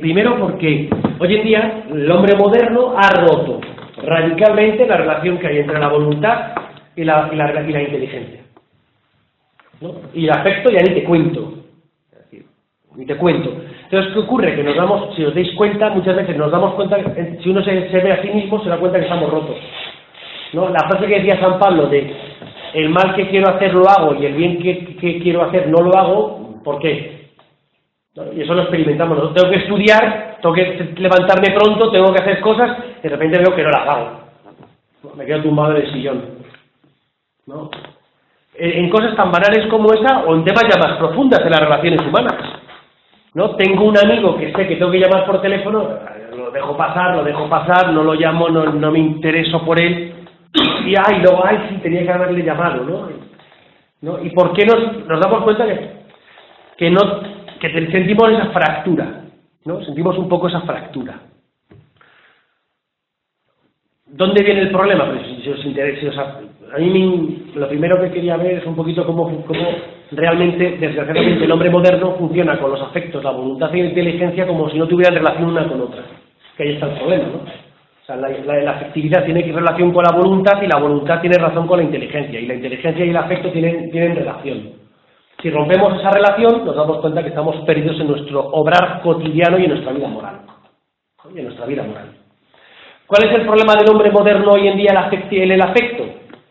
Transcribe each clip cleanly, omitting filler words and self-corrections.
Primero porque hoy en día el hombre moderno ha roto radicalmente la relación que hay entre la voluntad y la inteligencia, ¿no? Y el afecto ya ni te cuento. Es decir, ni te cuento. Entonces, ¿qué ocurre? Que si os dais cuenta, muchas veces nos damos cuenta, si uno se ve a sí mismo, se da cuenta que estamos rotos, ¿no? La frase que decía San Pablo de el mal que quiero hacer lo hago y el bien que quiero hacer no lo hago, ¿por qué? ¿No? Y eso lo experimentamos nosotros. Tengo que estudiar, tengo que levantarme pronto, tengo que hacer cosas, de repente veo que no las hago. Me quedo tumbado en el sillón, ¿no? En cosas tan banales como esa, o en temas ya más profundas de las relaciones humanas, ¿no? Tengo un amigo que sé que tengo que llamar por teléfono, lo dejo pasar, no lo llamo, no me intereso por él, y luego, sí, tenía que haberle llamado, ¿no? ¿Y por qué nos damos cuenta que sentimos esa fractura, ¿no? Sentimos un poco esa fractura. ¿Dónde viene el problema? Pues si os interesa, a mí lo primero que quería ver es un poquito cómo realmente, desgraciadamente, el hombre moderno funciona con los afectos, la voluntad y la inteligencia como si no tuvieran relación una con otra. Que ahí está el problema, ¿no? O sea, la afectividad tiene relación con la voluntad y la voluntad tiene razón con la inteligencia, y la inteligencia y el afecto tienen relación. Si rompemos esa relación, nos damos cuenta que estamos perdidos en nuestro obrar cotidiano y en nuestra vida moral. ¿Cuál es el problema del hombre moderno hoy en día, el afecto?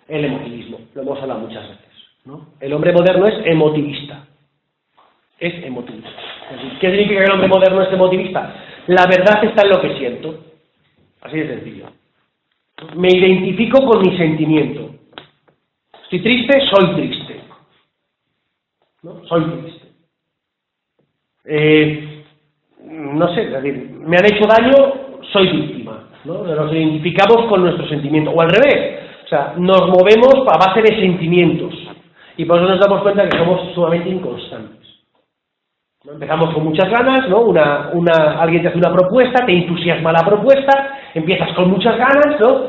El emotivismo. Lo hemos hablado muchas veces, ¿no? El hombre moderno es emotivista. ¿Qué significa que el hombre moderno es emotivista? La verdad está en lo que siento. Así de sencillo. Me identifico con mi sentimiento. Estoy triste, soy triste. ¿No? Soy triste. No sé, es decir, me han hecho daño, soy víctima, ¿no? Nos identificamos con nuestros sentimientos, o al revés, o sea, nos movemos a base de sentimientos, y por eso nos damos cuenta que somos sumamente inconstantes, ¿no? Empezamos con muchas ganas, ¿no? Alguien te hace una propuesta, te entusiasma la propuesta, empiezas con muchas ganas, ¿no?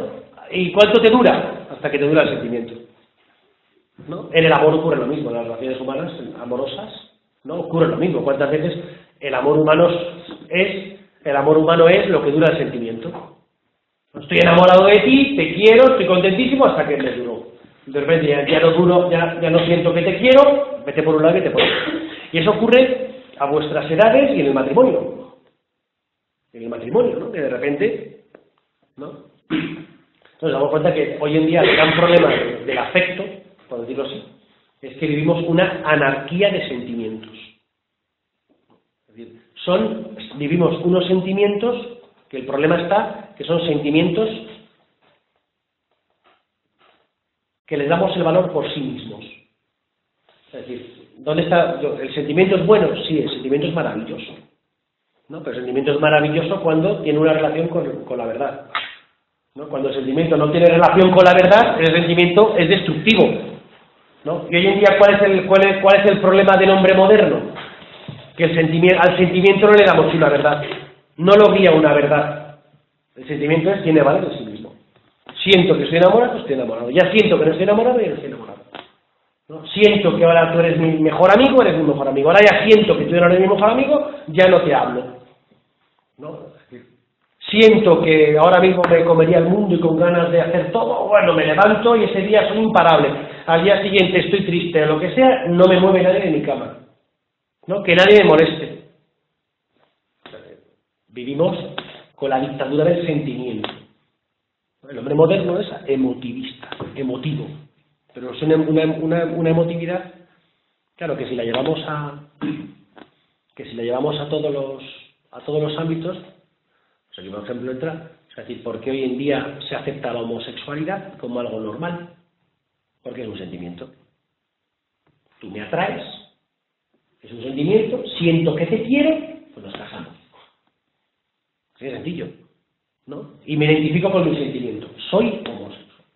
¿Y cuánto te dura? Hasta que te dura el sentimiento, ¿no? En el amor ocurre lo mismo, en las relaciones humanas amorosas, ¿no? Ocurre lo mismo. ¿Cuántas veces el amor humano es lo que dura el sentimiento? Estoy enamorado de ti, te quiero, estoy contentísimo hasta que me duró. De repente ya no duro, ya no siento que te quiero, vete por un lado y vete por otro. Y eso ocurre a vuestras edades y en el matrimonio. ¿No? Que de repente, ¿no? Entonces nos damos cuenta que hoy en día el gran problema del afecto, por decirlo así, es que vivimos una anarquía de sentimientos. Es decir, vivimos unos sentimientos que el problema está que son sentimientos que les damos el valor por sí mismos. Es decir, ¿dónde está? ¿El sentimiento es bueno? Sí, el sentimiento es maravilloso, ¿no? Pero el sentimiento es maravilloso cuando tiene una relación con la verdad, ¿no? Cuando el sentimiento no tiene relación con la verdad, el sentimiento es destructivo, ¿no? Y hoy en día, ¿cuál es el problema del hombre moderno? Que al sentimiento no le damos una verdad, no lo guía una verdad. El sentimiento tiene valor en sí mismo. Siento que estoy enamorado, pues estoy enamorado. Ya siento que no estoy enamorado, ya no estoy enamorado, ¿no? Siento que ahora tú eres mi mejor amigo, eres mi mejor amigo. Ahora ya siento que tú no eres mi mejor amigo, ya no te hablo, ¿no? Siento que ahora mismo me comería el mundo y con ganas de hacer todo, bueno, me levanto y ese día soy imparable. Al día siguiente estoy triste, o lo que sea, no me mueve nadie de mi cama, ¿no? Que nadie me moleste. Vivimos con la dictadura del sentimiento. El hombre moderno es emotivista, emotivo, pero es una emotividad, claro, que si la llevamos a todos los ámbitos, pues aquí por ejemplo entra, es decir, ¿por qué hoy en día se acepta la homosexualidad como algo normal? Porque es un sentimiento. Tú me atraes, es un sentimiento, siento que te quiero, pues nos casamos. Así de sencillo, ¿no? Y me identifico con mi sentimiento. Soy homosexual,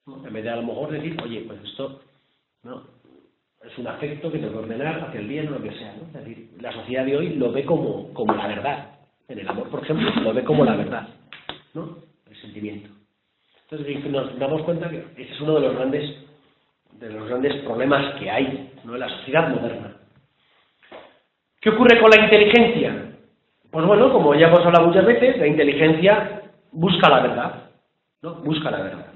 ¿no? En vez de a lo mejor decir, oye, pues esto, ¿no?, es un afecto que tengo que ordenar hacia el bien o lo que sea, ¿no? Es decir, la sociedad de hoy lo ve como la verdad. En el amor, por ejemplo, lo ve como la verdad, ¿no?, el sentimiento. Entonces nos damos cuenta que ese es uno de los grandes problemas que hay, ¿no?, en la sociedad moderna. ¿Qué ocurre con la inteligencia? Pues bueno, como ya hemos hablado muchas veces, la inteligencia busca la verdad, ¿no? Busca la verdad.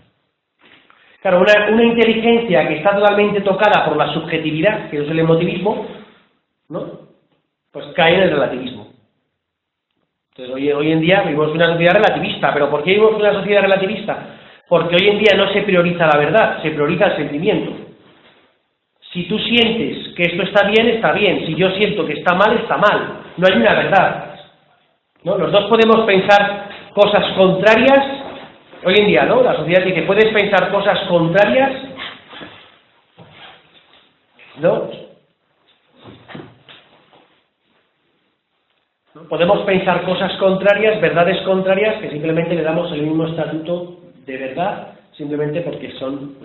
Claro, una inteligencia que está totalmente tocada por la subjetividad, que es el emotivismo, ¿no?, pues cae en el relativismo. Entonces hoy en día vivimos una sociedad relativista. ¿Pero por qué vivimos una sociedad relativista? Porque hoy en día no se prioriza la verdad, se prioriza el sentimiento. Si tú sientes que esto está bien, está bien. Si yo siento que está mal, está mal. No hay una verdad, ¿no? Los dos podemos pensar cosas contrarias. Hoy en día, ¿no?, la sociedad dice, puedes pensar cosas contrarias, ¿no? Podemos pensar cosas contrarias, verdades contrarias, que simplemente le damos el mismo estatuto de verdad, simplemente porque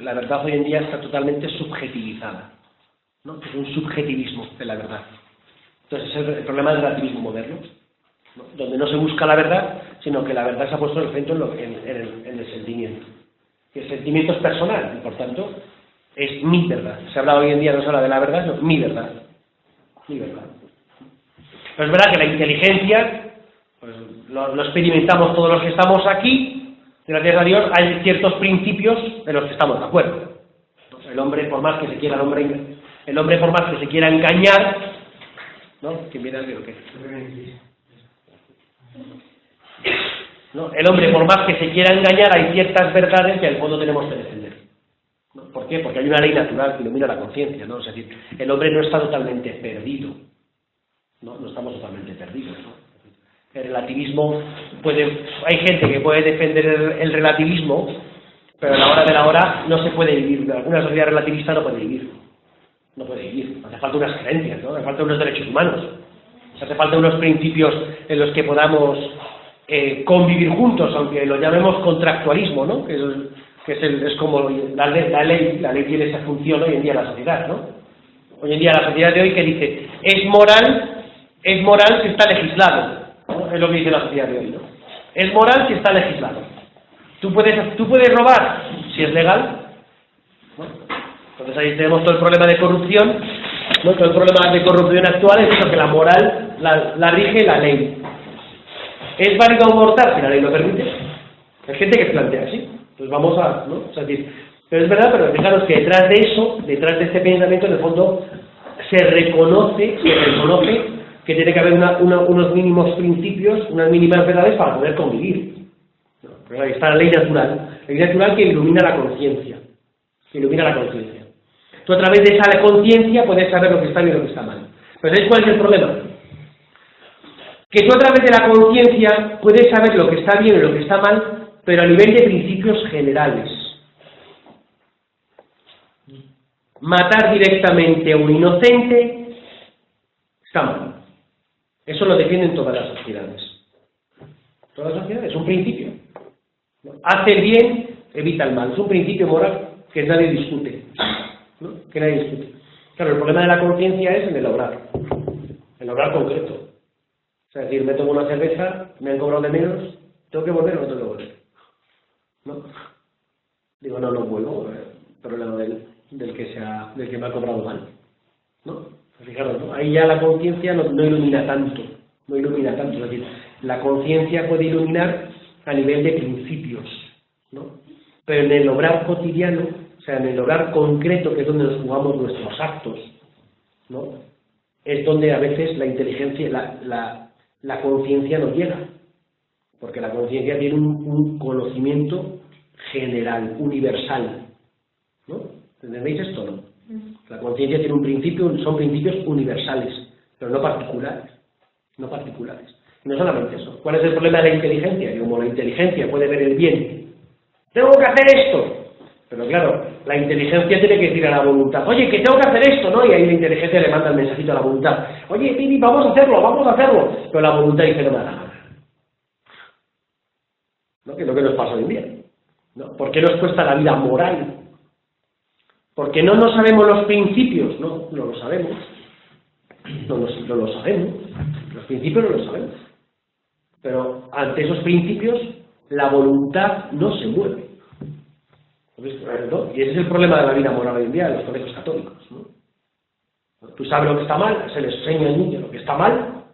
la verdad hoy en día está totalmente subjetivizada, ¿no? Es un subjetivismo de la verdad. Entonces es el problema del relativismo moderno, ¿no?, donde no se busca la verdad, sino que la verdad se ha puesto en el centro en el sentimiento. Y el sentimiento es personal, y por tanto es mi verdad. Se habla hoy en día, no se habla de la verdad, no, mi verdad. Mi verdad. Pero es verdad que la inteligencia, pues, lo experimentamos todos los que estamos aquí, gracias a Dios hay ciertos principios en los que estamos de acuerdo. El hombre, por más que se quiera, el hombre por más que se quiera engañar, ¿no? ¿Quién viene a decir o qué? ¿No? El hombre, por más que se quiera engañar, hay ciertas verdades que al fondo tenemos que defender, ¿no? ¿Por qué? Porque hay una ley natural que ilumina la conciencia, ¿no? Es decir, el hombre no está totalmente perdido, no estamos totalmente perdidos, ¿no? El relativismo hay gente que puede defender el relativismo, pero a la hora de la hora no se puede vivir. Alguna sociedad relativista no puede vivir. No puede vivir. Hace falta unas creencias, ¿no? Hace falta unos derechos humanos. Hace falta unos principios en los que podamos convivir juntos, aunque lo llamemos contractualismo, ¿no? Que es como la ley tiene esa función hoy en día en la sociedad, ¿no? Hoy en día la sociedad de hoy que dice, es moral si está legislado, ¿no? Es lo que dice la sociedad de hoy, ¿no? Es moral si está legislado. Tú puedes robar si es legal, ¿no? Entonces ahí tenemos todo el problema de corrupción, ¿no? Todo el problema de corrupción actual es eso, que la moral la rige la ley. ¿Es válido abortar si la ley lo permite? Hay gente que plantea así. Pues vamos a, ¿no? O sea, pero es verdad, pero fijaros que detrás de eso, detrás de este pensamiento, en el fondo, se reconoce que tiene que haber unos mínimos principios, unas mínimas verdades para poder convivir. ¿No? Pero ahí está la ley natural que ilumina la conciencia. Tú a través de esa conciencia puedes saber lo que está bien y lo que está mal. Pero ¿sabéis cuál es el problema? Que tú a través de la conciencia puedes saber lo que está bien y lo que está mal, pero a nivel de principios generales. Matar directamente a un inocente está mal. Eso lo defienden todas las sociedades. Todas las sociedades, es un principio. Hace el bien, evita el mal. Es un principio moral que nadie discute. ¿No? Que nadie discute. Claro, el problema de la conciencia es en el obrar concreto. O sea, es decir, me tomo una cerveza, me han cobrado de menos, ¿tengo que volver o no tengo que volver? ¿No? Digo, no vuelvo, problema del que me ha cobrado mal, ¿no? Fijaros, ¿no? Ahí ya la conciencia no ilumina tanto, es decir, la conciencia puede iluminar a nivel de principios, ¿no? Pero en el obrar cotidiano, o sea, en el obrar concreto, que es donde nos jugamos nuestros actos, ¿no? Es donde a veces la inteligencia, la conciencia no llega, porque la conciencia tiene un conocimiento general, universal, ¿no? ¿Entendéis esto, no? La conciencia tiene un principio, son principios universales, pero no particulares. Y no solamente eso. ¿Cuál es el problema de la inteligencia? Que como la inteligencia puede ver el bien, tengo que hacer esto. Pero claro, la inteligencia tiene que decir a la voluntad, oye, que tengo que hacer esto, ¿no? Y ahí la inteligencia le manda el mensajito a la voluntad, oye, Pini, vamos a hacerlo. Pero la voluntad dice, no me da la gana. ¿No? Que es lo que nos pasa hoy en día, ¿no? ¿Por qué nos cuesta la vida moral? Porque no sabemos los principios, no lo sabemos. No lo sabemos. Los principios no los sabemos. Pero ante esos principios, la voluntad no se mueve. ¿No? Y ese es el problema de la vida moral hoy en día en los colegios católicos, ¿no? Tú sabes lo que está mal, se le enseña al niño lo que está mal,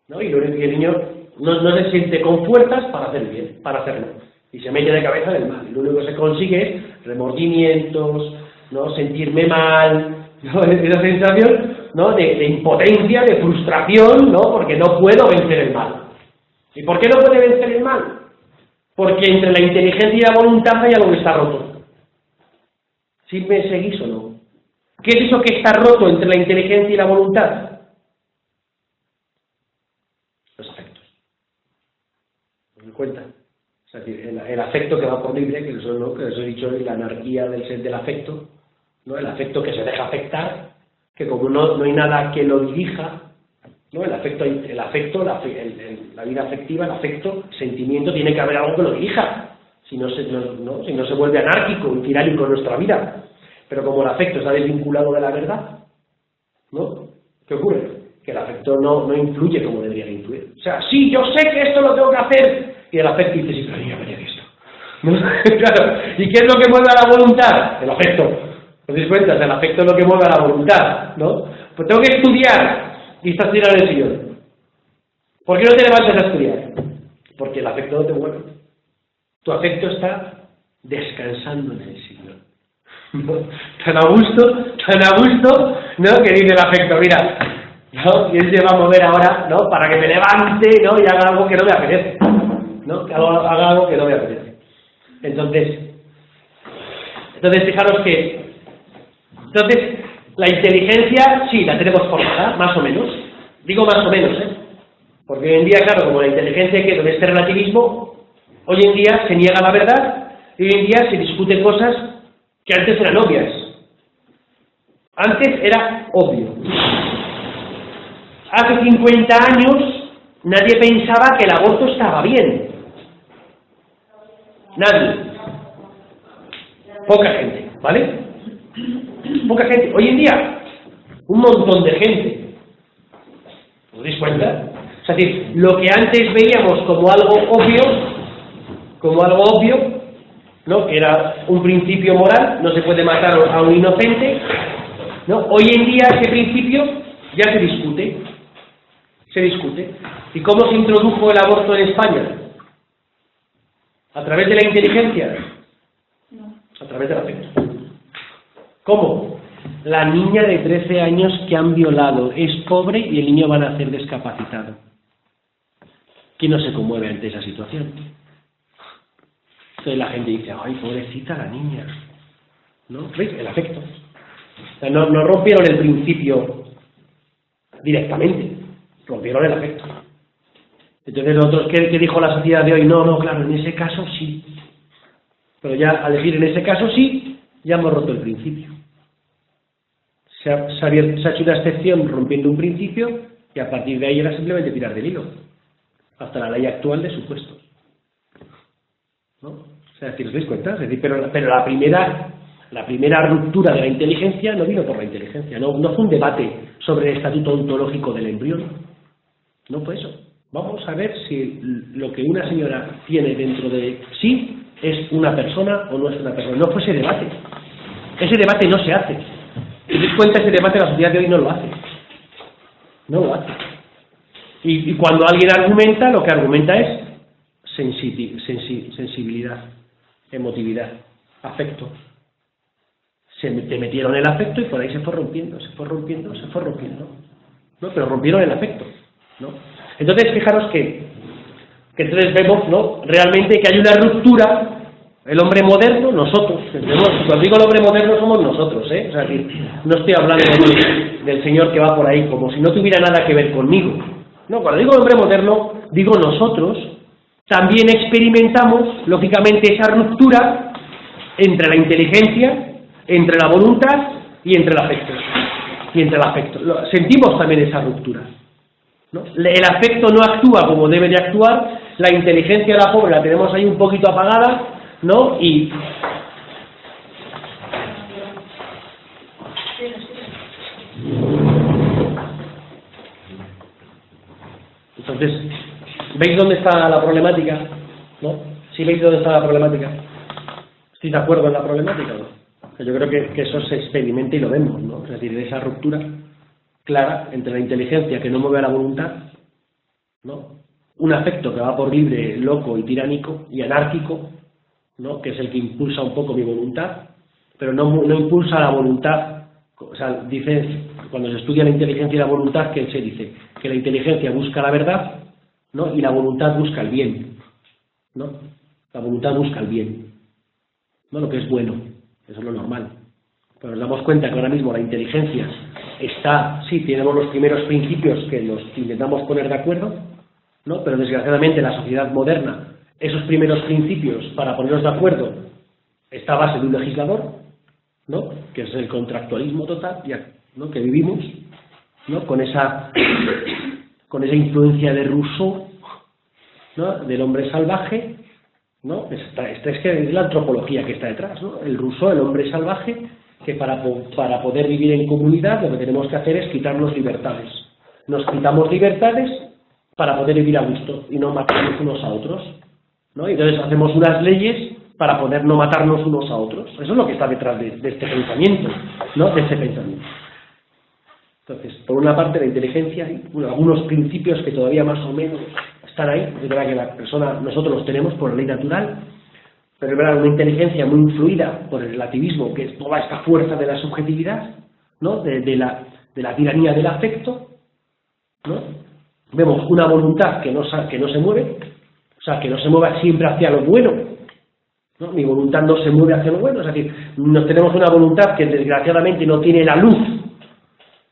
¿no? Y el niño no se siente con fuerzas para hacer bien, para hacerlo. Y se mete de cabeza en el mal. Y lo único que se consigue es remordimientos, ¿no? Sentirme mal, ¿no? Esa sensación, ¿no? de impotencia, de frustración, ¿no? Porque no puedo vencer el mal. ¿Y por qué no puede vencer el mal? Porque entre la inteligencia y la voluntad hay algo que está roto. ¿Sí me seguís o no? ¿Qué es eso que está roto entre la inteligencia y la voluntad? Los afectos. ¿Me doy cuenta? Es decir, el afecto que va por libre, que eso, ¿no? Que os he dicho, la anarquía del afecto, ¿no? El afecto que se deja afectar, que como no hay nada que lo dirija, ¿no? La vida afectiva, el afecto, el sentimiento, tiene que haber algo que lo dirija. Si no se vuelve anárquico y tiránico en nuestra vida. Pero como el afecto está desvinculado de la verdad, ¿no? ¿Qué ocurre? Que el afecto no influye como debería de influir. O sea, sí, yo sé que esto lo tengo que hacer. Y el afecto dice, sí, pero yo me esto. ¿No? Claro. ¿Y qué es lo que mueve a la voluntad? El afecto. ¿Os dais cuenta? El afecto es lo que mueve a la voluntad, ¿no? Pues tengo que estudiar y estás tirado en el sillón. ¿Por qué no te levantas a estudiar? Porque el afecto no te mueve. Tu afecto está descansando en el sillón. ¿No? Tan a gusto, ¿no? Que dice el afecto, mira, ¿no? ¿Quién se va a mover ahora, ¿no? Para que me levante, ¿no? Y haga algo que no me apetece, ¿no? Que haga algo que no me apetece. Entonces, fijaros que, la inteligencia, sí, la tenemos formada, más o menos. Digo más o menos, ¿eh? Porque hoy en día, claro, como la inteligencia queda en este relativismo, hoy en día se niega la verdad y hoy en día se discuten cosas que antes eran obvias. Antes era obvio. Hace 50 años nadie pensaba que el aborto estaba bien. Nadie. Poca gente, ¿vale? Poca gente. Hoy en día, un montón de gente. ¿Os dais cuenta? Es decir, lo que antes veíamos como algo obvio, ¿no? Que era un principio moral, no se puede matar a un inocente, ¿no? Hoy en día ese principio ya se discute. ¿Y cómo se introdujo el aborto en España? ¿A través de la inteligencia? No. A través del afecto. ¿Cómo? La niña de 13 años que han violado es pobre y el niño va a nacer discapacitado. ¿Quién no se conmueve ante esa situación? Entonces la gente dice, ay, pobrecita la niña. ¿No? ¿Veis? El afecto. O sea, no rompieron el principio directamente, rompieron el afecto. Entonces nosotros, ¿qué dijo la sociedad de hoy? No, claro, en ese caso sí. Pero ya al decir en ese caso sí, ya hemos roto el principio. Se ha hecho una excepción rompiendo un principio y a partir de ahí era simplemente tirar del hilo. Hasta la ley actual de supuestos. ¿No? O sea, si os dais cuenta, es decir, pero la primera ruptura de la inteligencia no vino por la inteligencia, no fue un debate sobre el estatuto ontológico del embrión. No fue eso. Vamos a ver si lo que una señora tiene dentro de sí es una persona o no es una persona. No fue ese debate. Ese debate no se hace. Si os dais cuenta, ese debate la sociedad de hoy no lo hace. No lo hace. Y cuando alguien argumenta, lo que argumenta es sensibilidad, emotividad, afecto. Te metieron el afecto y por ahí se fue rompiendo. ¿No? Pero rompieron el afecto, ¿no? Entonces, fijaros que entonces vemos, ¿no? Realmente que hay una ruptura. El hombre moderno, nosotros. Cuando digo el hombre moderno somos nosotros, ¿eh? O sea, no estoy hablando del señor que va por ahí como si no tuviera nada que ver conmigo. No, cuando digo hombre moderno, digo nosotros. También experimentamos, lógicamente, esa ruptura entre la inteligencia, entre la voluntad y entre el afecto. Sentimos también esa ruptura, ¿no? El afecto no actúa como debe de actuar, la inteligencia de la pobre la tenemos ahí un poquito apagada, ¿no? Y Entonces, ¿veis dónde está la problemática? ¿No? ¿Sí veis dónde está la problemática? ¿Estáis de acuerdo en la problemática o no? Yo creo que eso se experimenta y lo vemos, ¿no? Es decir, esa ruptura clara entre la inteligencia que no mueve a la voluntad, ¿no? Un afecto que va por libre, loco y tiránico y anárquico, ¿no? Que es el que impulsa un poco mi voluntad, pero no impulsa la voluntad. O sea, dice, cuando se estudia la inteligencia y la voluntad, que se dice que la inteligencia busca la verdad, ¿no? Y la voluntad busca el bien, ¿no? La voluntad busca el bien, ¿no? Lo que es bueno, eso es lo normal. Pero nos damos cuenta que ahora mismo la inteligencia está, sí, tenemos los primeros principios que nos intentamos poner de acuerdo, ¿no? Pero desgraciadamente la sociedad moderna, esos primeros principios para ponernos de acuerdo, está a base de un legislador, ¿no? Que es el contractualismo total, ¿no? Que vivimos, ¿no? Con esa influencia de Rousseau, ¿no? Del hombre salvaje, ¿no? Es que es la antropología que está detrás, ¿no? El Rousseau, el hombre salvaje, que para poder vivir en comunidad lo que tenemos que hacer es quitarnos libertades. Nos quitamos libertades para poder vivir a gusto y no matarnos unos a otros, ¿no? Y entonces hacemos unas leyes para poder no matarnos unos a otros. Eso es lo que está detrás de este pensamiento, ¿no? De este pensamiento. Entonces, por una parte la inteligencia y algunos principios que todavía más o menos están ahí. Es verdad que la persona, nosotros los tenemos por ley natural, pero es verdad una inteligencia muy influida por el relativismo, que es toda esta fuerza de la subjetividad, ¿no? De la tiranía del afecto, ¿no? Vemos una voluntad que no se mueve, o sea, que no se mueve siempre hacia lo bueno, ¿no? Mi voluntad no se mueve hacia lo bueno, es decir, tenemos una voluntad que desgraciadamente no tiene la luz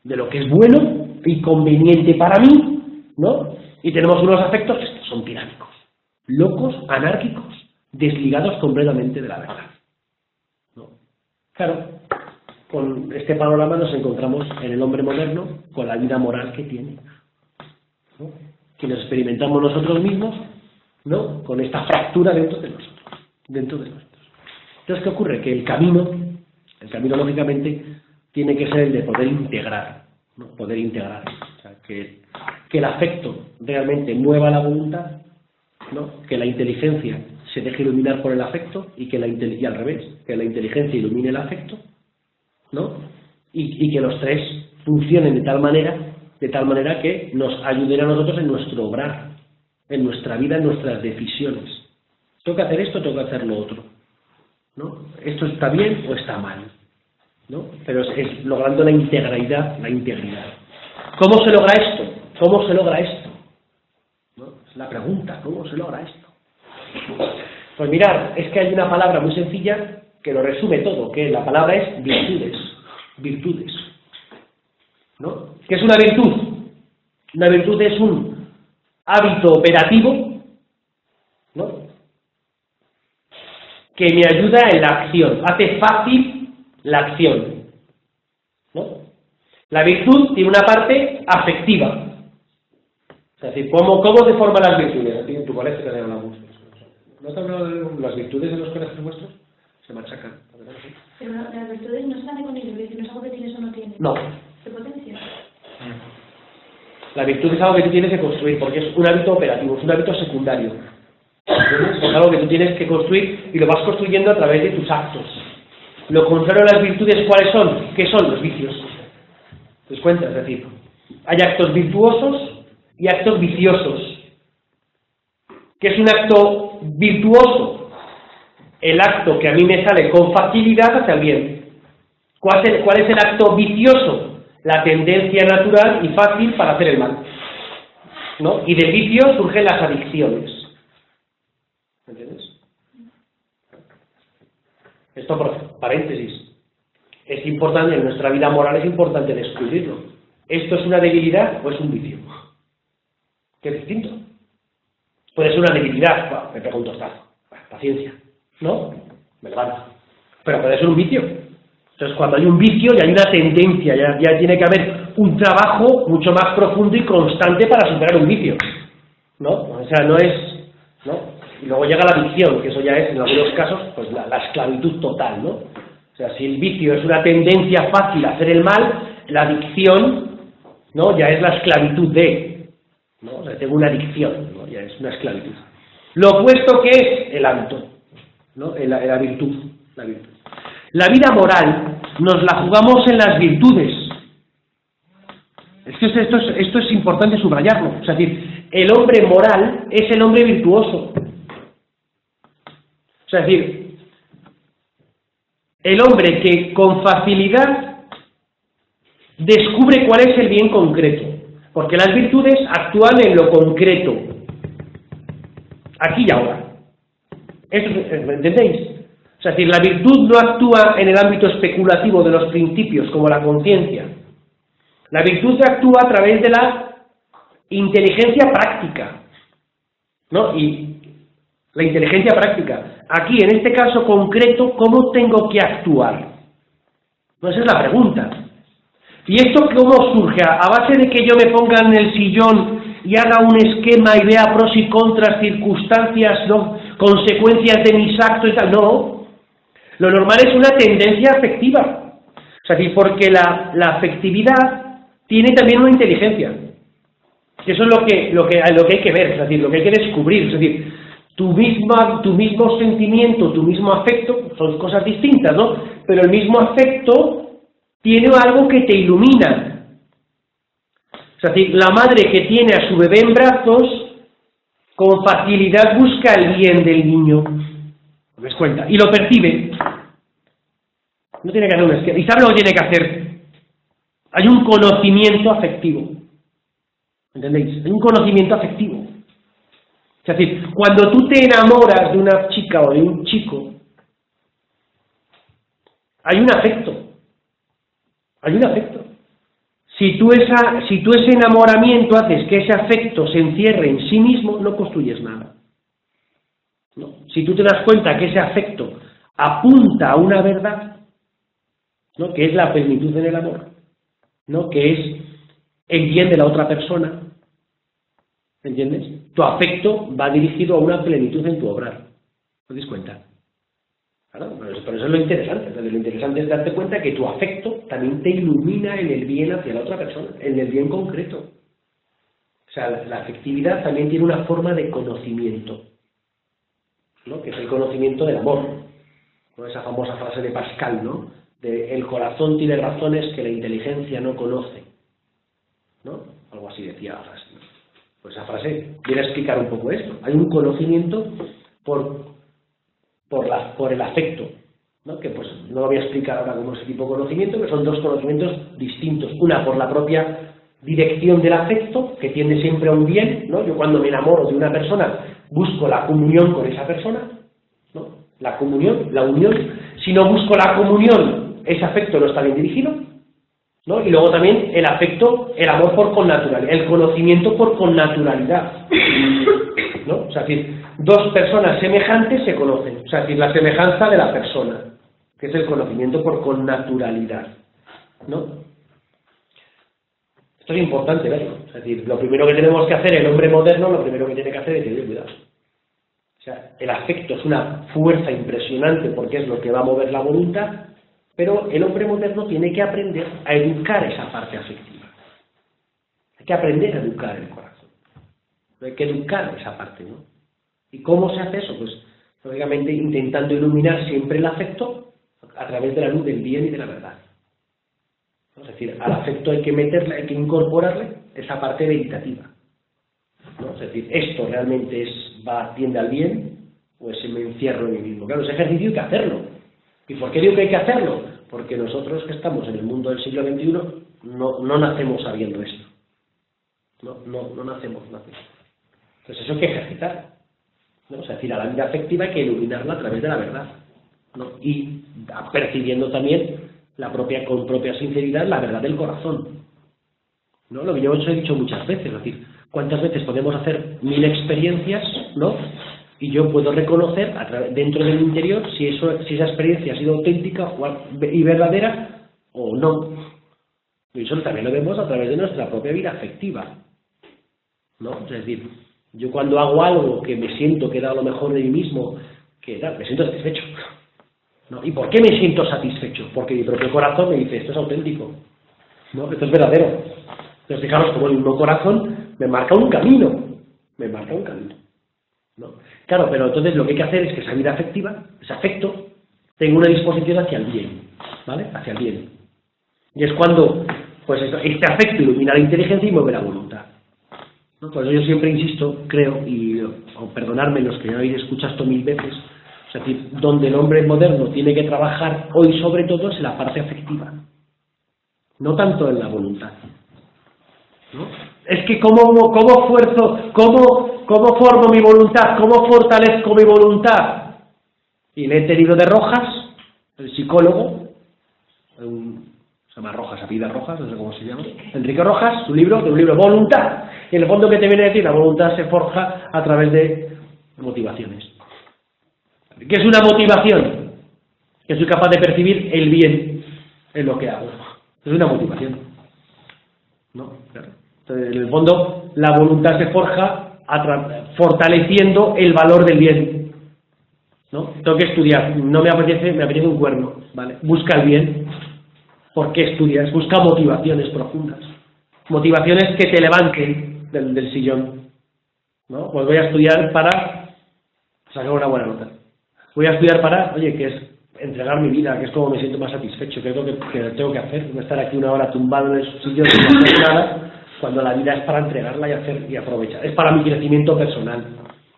de lo que es bueno y conveniente para mí, ¿no? Y tenemos unos afectos que son tiránicos, locos, anárquicos, desligados completamente de la verdad, ¿no? Claro, con este panorama nos encontramos en el hombre moderno con la vida moral que tiene, ¿no? Que nos experimentamos nosotros mismos, ¿no? Con esta fractura dentro de nosotros. Entonces, ¿qué ocurre? Que el camino lógicamente tiene que ser el de poder integrar, ¿no? Poder integrar, o sea, que el afecto realmente mueva la voluntad, ¿no? Que la inteligencia se deje iluminar por el afecto y al revés, que la inteligencia ilumine el afecto, ¿no? Y que los tres funcionen de tal manera que nos ayuden a nosotros en nuestro obrar, en nuestra vida, en nuestras decisiones. Tengo que hacer esto, tengo que hacer lo otro, ¿no? Esto está bien o está mal, ¿no? Pero es logrando la integridad. ¿Cómo se logra esto? ¿Cómo se logra esto? ¿No? Es la pregunta, ¿cómo se logra esto? Pues mirad, es que hay una palabra muy sencilla que lo resume todo, que la palabra es virtudes, ¿no? ¿Qué es una virtud? Una virtud es un hábito operativo, ¿no? Que me ayuda en la acción, hace fácil la acción, ¿no? La virtud tiene una parte afectiva. Es decir, ¿cómo se forman las virtudes? Aquí en tu colegio te hablamos. ¿No te hablan de las virtudes de los colegios vuestros? Se machacan. Pero las virtudes no se nace con ello, no es algo que tienes o no tienes. No. ¿Se potencia? La virtud es algo que tú tienes que construir, porque es un hábito operativo, es un hábito secundario. Es algo que tú tienes que construir y lo vas construyendo a través de tus actos. Lo contrario a las virtudes, ¿cuáles son? ¿Qué son? Los vicios. ¿Te das cuenta? Es decir, hay actos virtuosos y actos viciosos. ¿Qué es un acto virtuoso? El acto que a mí me sale con facilidad hacia el bien. ¿Cuál es el acto vicioso? La tendencia natural y fácil para hacer el mal, ¿no? Y del vicio surgen las adicciones. ¿Me entiendes? Esto, por paréntesis, es importante, en nuestra vida moral es importante descubrirlo. ¿Esto es una debilidad o es un vicio? ¿Qué es distinto? Puede ser una debilidad, bueno, me pego un tostazo, paciencia, ¿no? Me levanto. Pero puede ser un vicio. Entonces, cuando hay un vicio ya hay una tendencia, ya tiene que haber un trabajo mucho más profundo y constante para superar un vicio, ¿no? O sea, no es, ¿no? Y luego llega la adicción, que eso ya es, en algunos casos, pues la esclavitud total, ¿no? O sea, si el vicio es una tendencia fácil a hacer el mal, la adicción, ¿no? Ya es la esclavitud de, ¿no? O sea, tengo una adicción, ¿no? Ya es una esclavitud. Lo opuesto que es el hábito, ¿no? La virtud, la virtud. La vida moral nos la jugamos en las virtudes. Es que esto es importante subrayarlo. Es decir, el hombre moral es el hombre virtuoso. Es decir, el hombre que con facilidad descubre cuál es el bien concreto. Porque las virtudes actúan en lo concreto. Aquí y ahora. ¿Me entendéis? Es decir, la virtud no actúa en el ámbito especulativo de los principios, como la conciencia. La virtud actúa a través de la inteligencia práctica, ¿no? Y la inteligencia práctica. Aquí, en este caso concreto, ¿cómo tengo que actuar? No, esa es la pregunta. ¿Y esto cómo surge? ¿A base de que yo me ponga en el sillón y haga un esquema y vea pros y contras, circunstancias, ¿no? Consecuencias de mis actos y tal? No. Lo normal es una tendencia afectiva. O sea, porque la afectividad tiene también una inteligencia. Eso es lo que hay que ver, es decir, lo que hay que descubrir. Es decir, tu mismo sentimiento, tu mismo afecto, son cosas distintas, ¿no? Pero el mismo afecto tiene algo que te ilumina. Es decir, la madre que tiene a su bebé en brazos, con facilidad busca el bien del niño. ¿Os das cuenta? Y lo percibe. No tiene que hacer un esquema. ¿Y sabe lo que tiene que hacer? Hay un conocimiento afectivo. ¿Entendéis? Hay un conocimiento afectivo. Es decir, cuando tú te enamoras de una chica o de un chico, hay un afecto. Hay un afecto. Si tú ese enamoramiento haces que ese afecto se encierre en sí mismo, no construyes nada. ¿No? Si tú te das cuenta que ese afecto apunta a una verdad, ¿no? Que es la plenitud en el amor, ¿no? Que es el bien de la otra persona, ¿entiendes? Tu afecto va dirigido a una plenitud en tu obrar. ¿Te das cuenta? Claro, por eso es lo interesante. Lo interesante es darte cuenta que tu afecto también te ilumina en el bien hacia la otra persona, en el bien concreto. O sea, la afectividad también tiene una forma de conocimiento, ¿no? Que es el conocimiento del amor, ¿no? Esa famosa frase de Pascal, ¿no? De el corazón tiene razones que la inteligencia no conoce, ¿no? Algo así decía la frase, ¿no? Pues esa frase viene a explicar un poco esto. Hay un conocimiento por el afecto, ¿no? Que pues no lo voy a explicar ahora como ese tipo de conocimiento, que son dos conocimientos distintos. Una por la propia dirección del afecto, que tiende siempre a un bien, ¿no? Yo cuando me enamoro de una persona busco la comunión con esa persona, ¿no? La comunión, la unión. Si no busco la comunión, ese afecto no está bien dirigido, ¿no? Y luego también el afecto, el amor por connaturalidad, el conocimiento por connaturalidad, ¿no? O sea, es decir, dos personas semejantes se conocen, o sea, es decir, la semejanza de la persona, que es el conocimiento por connaturalidad, ¿no? Esto es importante verlo. Es decir, lo primero que tenemos que hacer, el hombre moderno, lo primero que tiene que hacer es tener cuidado. O sea, el afecto es una fuerza impresionante porque es lo que va a mover la voluntad, pero el hombre moderno tiene que aprender a educar esa parte afectiva. Hay que aprender a educar el corazón. Hay que educar esa parte, ¿no? ¿Y cómo se hace eso? Pues, lógicamente, intentando iluminar siempre el afecto a través de la luz del bien y de la verdad. ¿No? Es decir, al afecto hay que meterle, hay que incorporarle esa parte meditativa, ¿no? Es decir, ¿esto realmente tiende al bien o me encierro en mí mismo? Claro, ese ejercicio hay que hacerlo. ¿Y por qué digo que hay que hacerlo? Porque nosotros que estamos en el mundo del siglo XXI no nacemos sabiendo esto. No nacemos. Entonces eso hay que ejercitar, ¿no? O sea, es decir, a la vida afectiva hay que iluminarla a través de la verdad, ¿no? Y percibiendo también con propia sinceridad la verdad del corazón, ¿no? Lo que yo os he dicho muchas veces, es decir, ¿cuántas veces podemos hacer 1000 experiencias, ¿no? Y yo puedo reconocer dentro del interior si esa experiencia ha sido auténtica y verdadera o no. Y eso también lo vemos a través de nuestra propia vida afectiva, ¿no? Es decir, yo cuando hago algo que me siento que he dado lo mejor de mí mismo, me siento satisfecho, ¿no? ¿Y por qué me siento satisfecho? Porque mi propio corazón me dice, esto es auténtico, ¿no? Esto es verdadero. Entonces, fijaros como el mismo corazón me marca un camino, ¿no? Claro, pero entonces lo que hay que hacer es que esa vida afectiva, ese afecto, tenga una disposición hacia el bien, ¿vale? Hacia el bien. Y es cuando, pues este afecto ilumina la inteligencia y mueve la voluntad, ¿no? Por eso yo siempre insisto, creo, y perdonadme los que ya habéis escuchado esto 1000 veces, es decir, donde el hombre moderno tiene que trabajar hoy sobre todo es en la parte afectiva, no tanto en la voluntad, ¿no? Es que cómo formo mi voluntad, cómo fortalezco mi voluntad. Y le he tenido de Rojas, el psicólogo, se llama Rojas, apellida Rojas, no sé cómo se llama, Enrique Rojas, su libro Voluntad. Y en el fondo, ¿qué te viene a decir? La voluntad se forja a través de motivaciones. ¿Qué es una motivación? Que soy capaz de percibir el bien en lo que hago. Es una motivación, ¿no? Claro. Entonces, en el fondo, la voluntad se forja fortaleciendo el valor del bien, ¿no? Tengo que estudiar, no me apetece un cuerno, ¿vale? Busca el bien. ¿Por qué estudias? Busca motivaciones profundas, motivaciones que te levanten del sillón, ¿no? Pues voy a estudiar para sacar una buena nota. Voy a estudiar para, oye, que es entregar mi vida, que es como me siento más satisfecho, que es lo que tengo que hacer, no estar aquí una hora tumbado en el sillón sin hacer nada, cuando la vida es para entregarla y hacer y aprovechar. Es para mi crecimiento personal.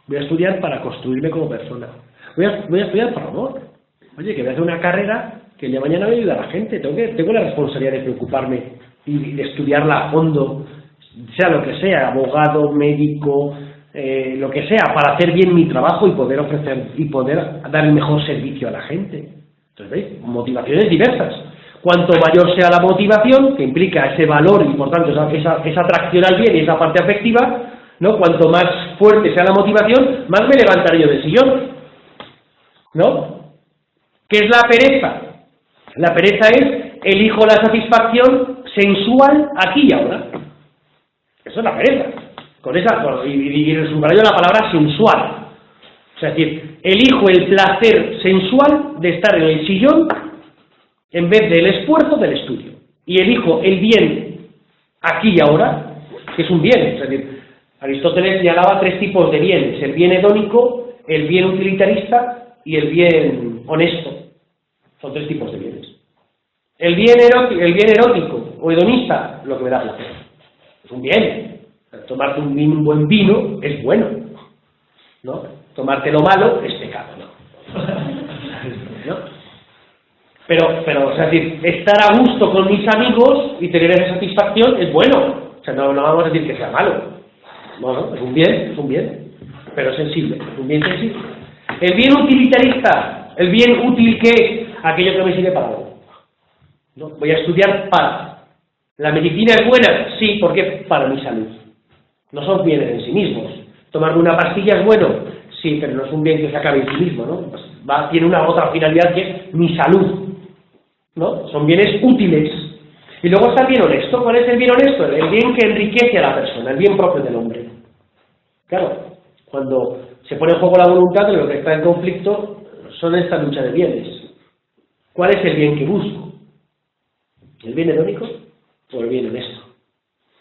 Voy a estudiar para construirme como persona. Voy a estudiar por amor. Oye, que voy a hacer una carrera que el día de mañana me ayuda a la gente. Tengo la responsabilidad de preocuparme y de estudiarla a fondo, sea lo que sea, abogado, médico, lo que sea, para hacer bien mi trabajo y poder ofrecer y poder dar el mejor servicio a la gente. Entonces, ¿veis? Motivaciones diversas. Cuanto mayor sea la motivación, que implica ese valor y por tanto esa atracción al bien y esa parte afectiva, ¿no? Cuanto más fuerte sea la motivación, más me levantaré yo del sillón, ¿no? ¿Qué es la pereza? La pereza es elijo la satisfacción sensual aquí y ahora. Eso es la pereza. Y subrayo la palabra sensual. O sea, es decir, elijo el placer sensual de estar en el sillón en vez del esfuerzo del estudio. Y elijo el bien aquí y ahora, que es un bien. Es decir, Aristóteles señalaba 3 tipos de bienes: el bien hedónico, el bien utilitarista y el bien honesto. Son 3 tipos de bienes. El bien erótico o hedonista, lo que me da placer. Es un bien. Tomarte un buen vino es bueno, ¿no? Tomarte lo malo es pecado, ¿no? Pero, es decir, estar a gusto con mis amigos y tener esa satisfacción es bueno. O sea, no vamos a decir que sea malo. No, es un bien, pero sensible, es un bien sensible. El bien utilitarista, el bien útil, que es aquello que me sirve para algo, ¿no? Voy a estudiar para. ¿La medicina es buena? Sí, ¿por qué? Para mi salud. No son bienes en sí mismos. Tomarme una pastilla es bueno, sí, pero no es un bien que se acabe en sí mismo, ¿no? Pues tiene una otra finalidad, que es mi salud, ¿no? Son bienes útiles. Y luego está el bien honesto. ¿Cuál es el bien honesto? El bien que enriquece a la persona, el bien propio del hombre. Claro, cuando se pone en juego la voluntad, lo que está en conflicto son esta lucha de bienes. ¿Cuál es el bien que busco? ¿El bien hedónico o el bien honesto?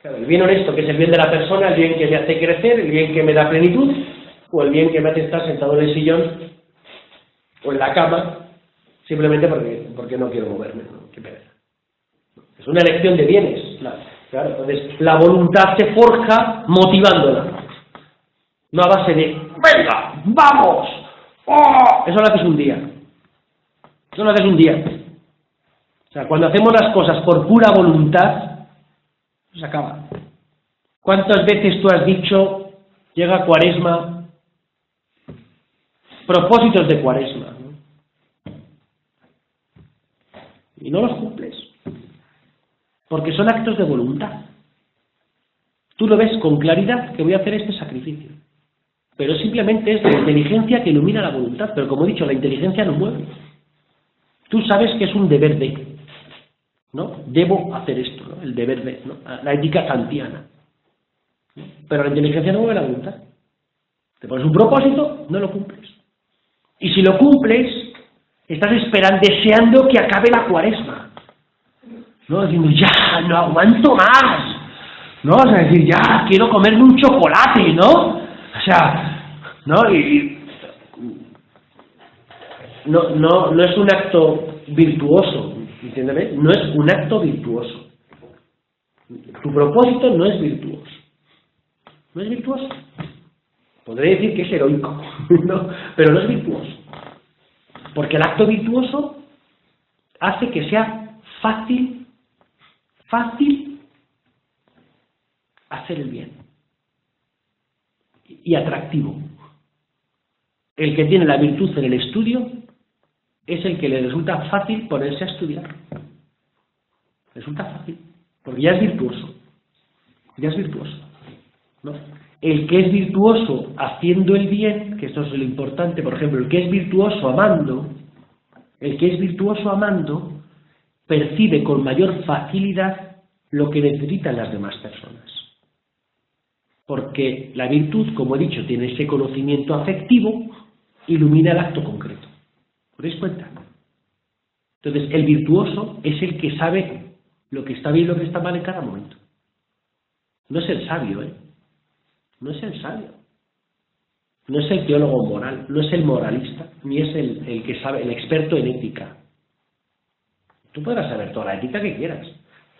Claro, el bien honesto, que es el bien de la persona, el bien que me hace crecer, el bien que me da plenitud, o el bien que me hace estar sentado en el sillón o en la cama, simplemente porque no quiero moverme, ¿no? Qué pereza. Es una elección de bienes, claro. Entonces, la voluntad se forja motivándola, no a base de ¡venga, vamos! ¡Oh! Eso lo haces un día. O sea, cuando hacemos las cosas por pura voluntad, se acaba. ¿Cuántas veces tú has dicho, llega Cuaresma, propósitos de Cuaresma, ¿no? Y no los cumples? Porque son actos de voluntad. Tú lo ves con claridad que voy a hacer este sacrificio. Pero simplemente es la inteligencia que ilumina la voluntad. Pero como he dicho, la inteligencia no mueve. Tú sabes que es un deber de, ¿no? Debo hacer esto, ¿no? El deber de, ¿no? La ética kantiana. ¿No? Pero la inteligencia no mueve la voluntad. Te pones un propósito, no lo cumples. Y si lo cumples, estás esperando, deseando que acabe la Cuaresma, ¿no? Diciendo, ya, no aguanto más. ¿no? O sea, decir, ya, quiero comerme un chocolate, ¿no? O sea, ¿no? No es un acto virtuoso, ¿entiéndeme? No es un acto virtuoso. Tu propósito no es virtuoso. No es virtuoso. Podría decir que es heroico, ¿no? Pero no es virtuoso. Porque el acto virtuoso hace que sea fácil hacer el bien. Y atractivo. El que tiene la virtud en el estudio es el que le resulta fácil ponerse a estudiar. Resulta fácil. Porque ya es virtuoso. Ya es virtuoso. ¿No? El que es virtuoso haciendo el bien, que esto es lo importante, por ejemplo, el que es virtuoso amando, percibe con mayor facilidad lo que necesitan las demás personas. Porque la virtud, como he dicho, tiene ese conocimiento afectivo, ilumina el acto concreto. ¿Os dais cuenta? Entonces, el virtuoso es el que sabe lo que está bien y lo que está mal en cada momento. No es el sabio, ¿eh? No es el sabio. No es el teólogo moral, no es el moralista, ni es el que sabe, el experto en ética. Tú podrás saber toda la ética que quieras,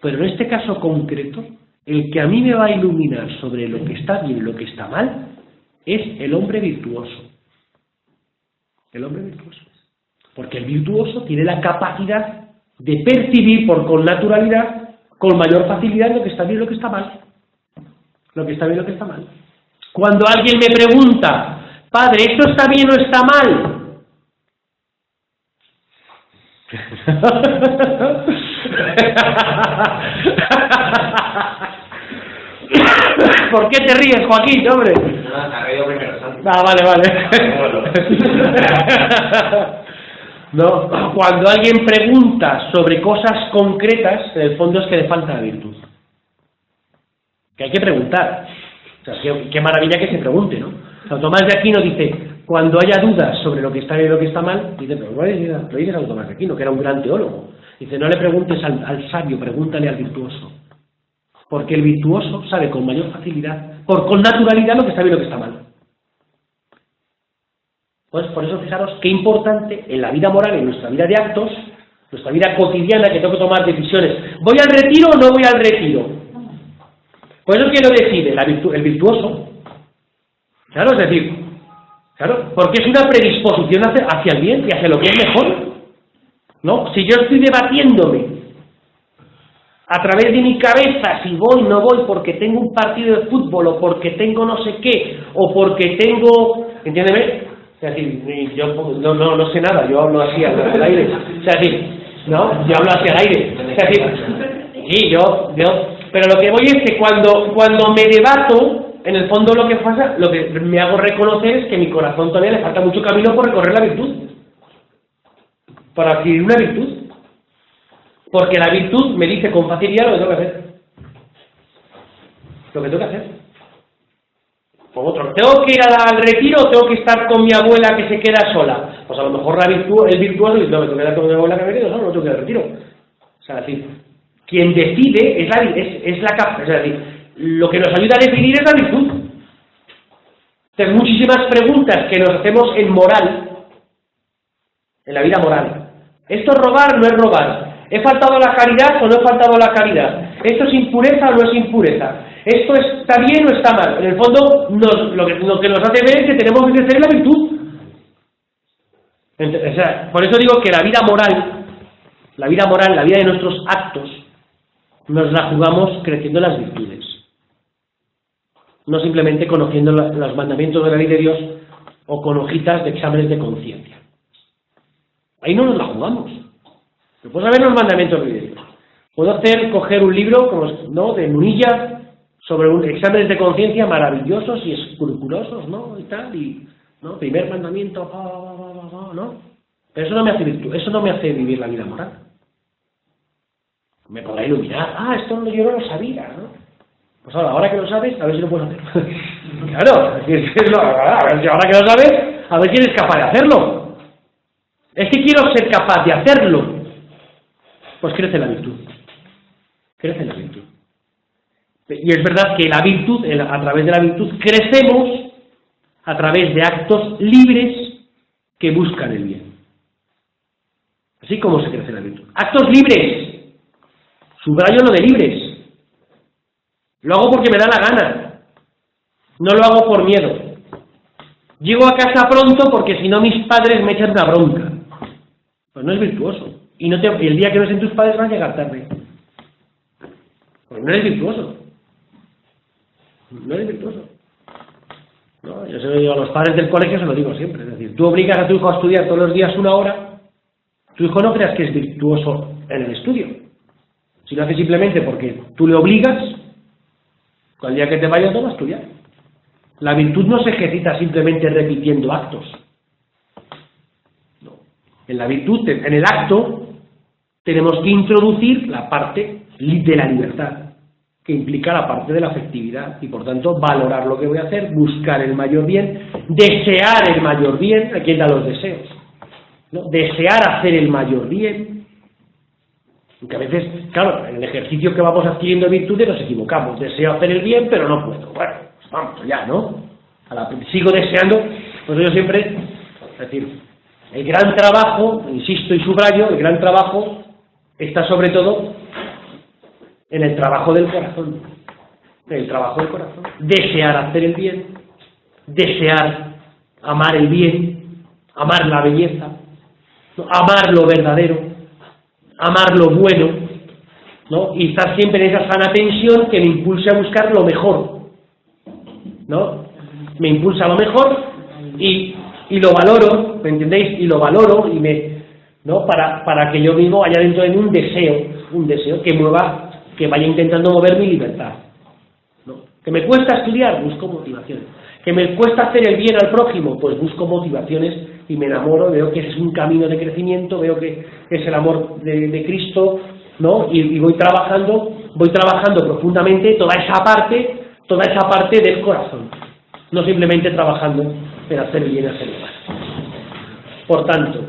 pero en este caso concreto, el que a mí me va a iluminar sobre lo que está bien y lo que está mal es el hombre virtuoso. El hombre virtuoso. Porque el virtuoso tiene la capacidad de percibir con naturalidad, con mayor facilidad, lo que está bien y lo que está mal. Lo que está bien y lo que está mal. Cuando alguien me pregunta, padre, ¿esto está bien o está mal? ¿Por qué te ríes, Joaquín, hombre? No, te ha reído primero, Santi. Vale. No, cuando alguien pregunta sobre cosas concretas, en el fondo es que le falta la virtud. Que hay que preguntar. O sea, qué maravilla que se pregunte, ¿no? O sea, Tomás de Aquino dice, cuando haya dudas sobre lo que está bien y lo que está mal, dice, pero lo dices a Tomás de Aquino, que era un gran teólogo. Dice, no le preguntes al sabio, pregúntale al virtuoso. Porque el virtuoso sabe con mayor facilidad, con naturalidad, lo que está bien y lo que está mal. Pues por eso fijaros qué importante en la vida moral, en nuestra vida de actos, nuestra vida cotidiana, que tengo que tomar decisiones. ¿Voy al retiro o no voy al retiro? Pues eso quién lo decide, el virtuoso. Claro, es decir, claro, porque es una predisposición hacia el bien y hacia lo que es mejor. ¿No? Si yo estoy debatiéndome a través de mi cabeza si voy o no voy porque tengo un partido de fútbol o porque tengo no sé qué o porque tengo, ¿entiéndeme? O sea, decir, yo no sé nada, yo hablo así al aire. O sea, decir, ¿no? Yo hablo así al aire. O sea, decir, sí, yo, pero lo que voy es que cuando me debato, en el fondo lo que pasa, lo que me hago reconocer es que mi corazón todavía le falta mucho camino por recorrer la virtud. Para adquirir una virtud. Porque la virtud me dice con facilidad lo que tengo que hacer. Lo que tengo que hacer. Por otro, ¿tengo que ir al retiro o tengo que estar con mi abuela que se queda sola? Pues a lo mejor el virtuoso dice, no, me tengo que quedar con mi abuela que me queda sola, no tengo que ir al retiro. O sea, es decir, quien decide es la capacidad. Es decir, lo que nos ayuda a decidir es la virtud. Entonces, muchísimas preguntas que nos hacemos en moral, en la vida moral. ¿Esto es robar o no es robar? ¿He faltado a la caridad o no he faltado a la caridad? ¿Esto es impureza o no es impureza? ¿Esto está bien o está mal? En el fondo, lo que nos hace ver es que tenemos que crecer en la virtud. O sea, por eso digo que la vida moral, la vida de nuestros actos, nos la jugamos creciendo en las virtudes. No simplemente conociendo los mandamientos de la ley de Dios o con hojitas de exámenes de conciencia. Ahí no nos la jugamos. Yo puedo saber los mandamientos de Dios. Puedo coger un libro de Munilla sobre exámenes de conciencia maravillosos y escrupulosos, ¿no? Y tal, ¿no? Primer mandamiento, ¿no? Pero eso no me hace virtud, eso no me hace vivir la vida moral. Me podrá iluminar. Esto yo no lo sabía, ¿no? Pues ahora que lo sabes, a ver si lo puedes hacer. Claro, ahora que lo sabes, a ver si eres capaz de hacerlo. Es que quiero ser capaz de hacerlo. Pues crece la virtud. Crece la virtud. Y es verdad que la virtud, a través de la virtud, crecemos a través de actos libres que buscan el bien. Así como se crece la virtud. Actos libres. Subrayo lo de libres. Lo hago porque me da la gana. No lo hago por miedo. Llego a casa pronto porque si no mis padres me echan una bronca. Pues no es virtuoso. Y el día que no estén tus padres van a llegar tarde. Pues no eres virtuoso. No eres virtuoso. No, yo se lo digo a los padres del colegio, se lo digo siempre. Es decir, tú obligas a tu hijo a estudiar todos los días 1 hora, tu hijo no creas que es virtuoso en el estudio. Si lo hace simplemente porque tú le obligas, cuando el día que te vayas no va a estudiar. La virtud no se ejercita simplemente repitiendo actos. No. En la virtud, en el acto, tenemos que introducir la parte de la libertad, que implica la parte de la afectividad, y por tanto valorar lo que voy a hacer, buscar el mayor bien, desear el mayor bien. ¿A quién da los deseos? ¿No? Desear hacer el mayor bien. Porque a veces, claro, en el ejercicio que vamos adquiriendo virtudes nos equivocamos. Deseo hacer el bien, pero no puedo. Bueno, pues vamos ya, ¿no? Sigo deseando, pues yo siempre, es decir, el gran trabajo, insisto y subrayo, el gran trabajo está sobre todo en el trabajo del corazón. En el trabajo del corazón. Desear hacer el bien, desear amar el bien, amar la belleza, ¿no? Amar lo verdadero, amar lo bueno, ¿no? Y estar siempre en esa sana tensión que me impulse a buscar lo mejor, ¿no? Me impulsa a lo mejor y lo valoro, ¿me entendéis? Y lo valoro y ¿no? Para que yo mismo haya dentro de mí un deseo que vaya intentando mover mi libertad, ¿no? Que me cuesta estudiar, busco motivaciones. Que me cuesta hacer el bien al prójimo, pues busco motivaciones y me enamoro, veo que es un camino de crecimiento, veo que es el amor de Cristo, ¿no? Y voy trabajando profundamente toda esa parte del corazón, no simplemente trabajando en hacer bien, hacer mal. Por tanto,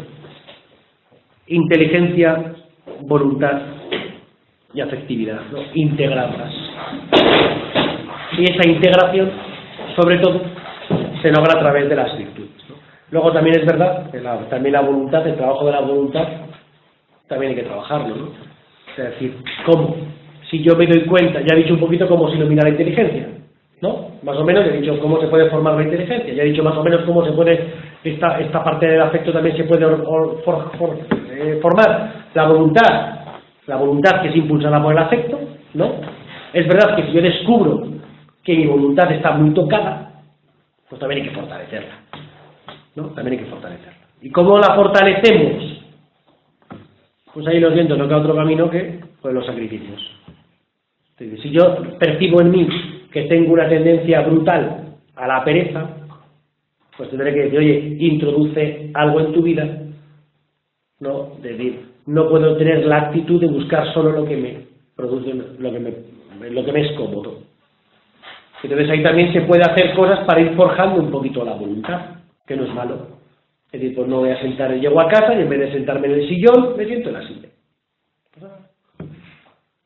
inteligencia, voluntad y afectividad, ¿no? Integrarlas. Y esa integración, sobre todo, se logra a través de las virtudes, ¿no? Luego también es verdad que también la voluntad, el trabajo de la voluntad, también hay que trabajarlo, ¿no? Es decir, ¿cómo? Si yo me doy cuenta, ya he dicho un poquito cómo se ilumina la inteligencia, ¿no? Más o menos, ya he dicho cómo se puede formar la inteligencia, ya he dicho más o menos cómo se puede, esta parte del afecto también se puede formar. La voluntad que es impulsada por el afecto, ¿no? Es verdad que si yo descubro que mi voluntad está muy tocada, pues también hay que fortalecerla, ¿no? También hay que fortalecerla. ¿Y cómo la fortalecemos? Pues ahí lo siento, no queda otro camino que pues los sacrificios. Si yo percibo en mí que tengo una tendencia brutal a la pereza, pues tendré que decir, oye, introduce algo en tu vida, ¿no? Es decir, no puedo tener la actitud de buscar solo lo que me produce, lo que me es cómodo. Entonces ahí también se puede hacer cosas para ir forjando un poquito la voluntad, que no es malo. Es decir, pues no voy a sentar, llego a casa y en vez de sentarme en el sillón, me siento en la silla.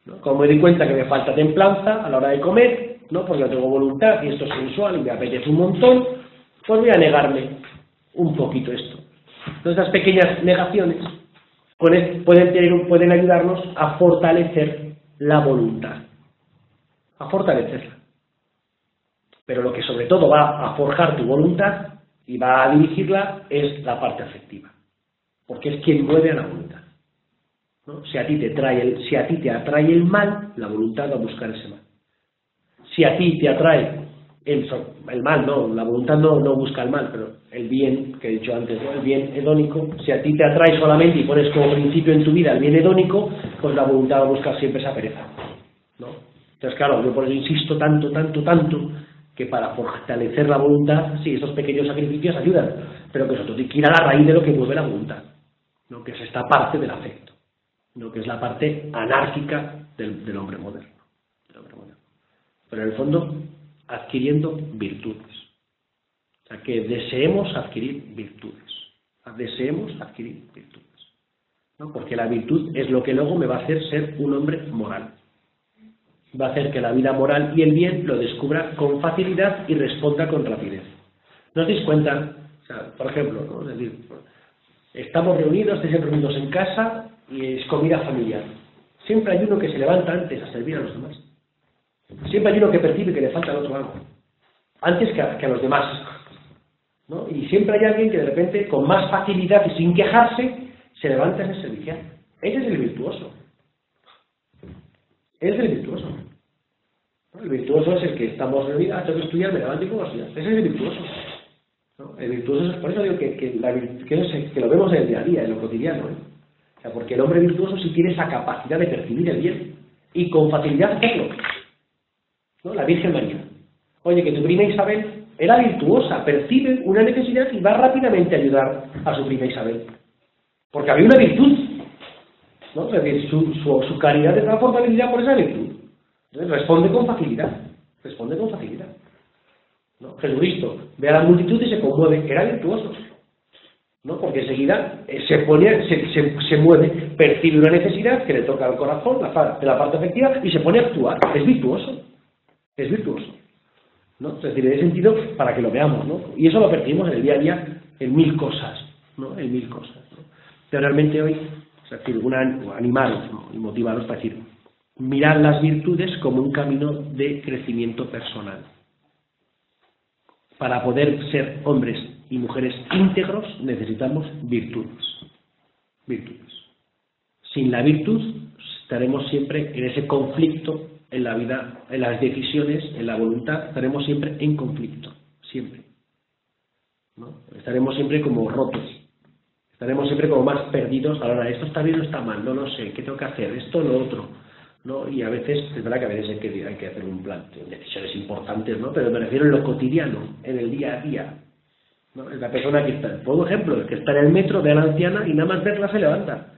¿No? Como me di cuenta que me falta templanza a la hora de comer, ¿no? Porque no tengo voluntad y esto es sensual y me apetece un montón, pues voy a negarme un poquito esto. Entonces estas pequeñas negaciones pueden ayudarnos a fortalecer la voluntad, a fortalecerla. Pero lo que sobre todo va a forjar tu voluntad y va a dirigirla es la parte afectiva, porque es quien mueve a la voluntad, ¿no? Si a ti te atrae el mal, la voluntad va a buscar ese mal. Si a ti te atrae el mal, no, la voluntad no busca el mal, pero el bien, que he dicho antes, ¿no? El bien hedónico, si a ti te atrae solamente y pones como principio en tu vida el bien hedónico, pues la voluntad va a buscar siempre esa pereza, ¿no? Entonces, claro, yo por eso insisto tanto, que para fortalecer la voluntad, sí, esos pequeños sacrificios ayudan, pero que eso tiene que ir a la raíz de lo que mueve la voluntad, ¿no? Que es esta parte del afecto, ¿no? Que es la parte anárquica del hombre moderno, Pero en el fondo, adquiriendo virtudes. O sea, que deseemos adquirir virtudes, ¿no? Porque la virtud es lo que luego me va a hacer ser un hombre moral. va a hacer que la vida moral y el bien lo descubra con facilidad y responda con rapidez. ¿No os dais cuenta? O sea, por ejemplo, ¿no? Es decir, estamos reunidos, estáis reunidos en casa y es comida familiar. Siempre hay uno que se levanta antes a servir a los demás. Siempre hay uno que percibe que le falta al otro algo, antes que a los demás, ¿no? Y siempre hay alguien que de repente, con más facilidad y sin quejarse, se levanta en el servicial. Ese es el virtuoso. Ese es el virtuoso. ¿No? El virtuoso es el que estamos reunidos, tengo que estudiar, me levanto y como estudiar. Ese es el virtuoso. ¿No? El virtuoso es, por eso digo que lo vemos en el día a día, en lo cotidiano, ¿eh? O sea, porque el hombre virtuoso sí tiene esa capacidad de percibir el bien y con facilidad hacerlo, ¿no? La Virgen María. Oye, que tu prima Isabel era virtuosa, percibe una necesidad y va rápidamente a ayudar a su prima Isabel. Porque había una virtud, ¿no? Es decir, su caridad está fortalecida por esa virtud. Entonces responde con facilidad. Responde con facilidad. ¿No? Jesucristo ve a la multitud y se conmueve. Era virtuoso, ¿no? Porque enseguida se mueve, percibe una necesidad que le toca al corazón, de la parte afectiva, y se pone a actuar. Es virtuoso. Es virtuoso, ¿no? Es decir, en ese sentido, para que lo veamos, ¿no? Y eso lo percibimos en el día a día en mil cosas, ¿no? En mil cosas, ¿no? Pero realmente hoy, es decir, animaros, ¿no? Y motivaros para decir, mirad las virtudes como un camino de crecimiento personal. Para poder ser hombres y mujeres íntegros necesitamos virtudes. Virtudes. Sin la virtud estaremos siempre en ese conflicto en la vida, en las decisiones, en la voluntad, estaremos siempre en conflicto, siempre, ¿no? Estaremos siempre como rotos, estaremos siempre como más perdidos a la hora de esto está bien o está mal, no lo sé, qué tengo que hacer, esto o lo otro, ¿no? Y a veces, es verdad que a veces hay que hacer un plan, decisiones importantes, ¿no? Pero me refiero en lo cotidiano, en el día a día, ¿no? Es la persona que está, por ejemplo, el que está en el metro, ve a la anciana y nada más verla se levanta,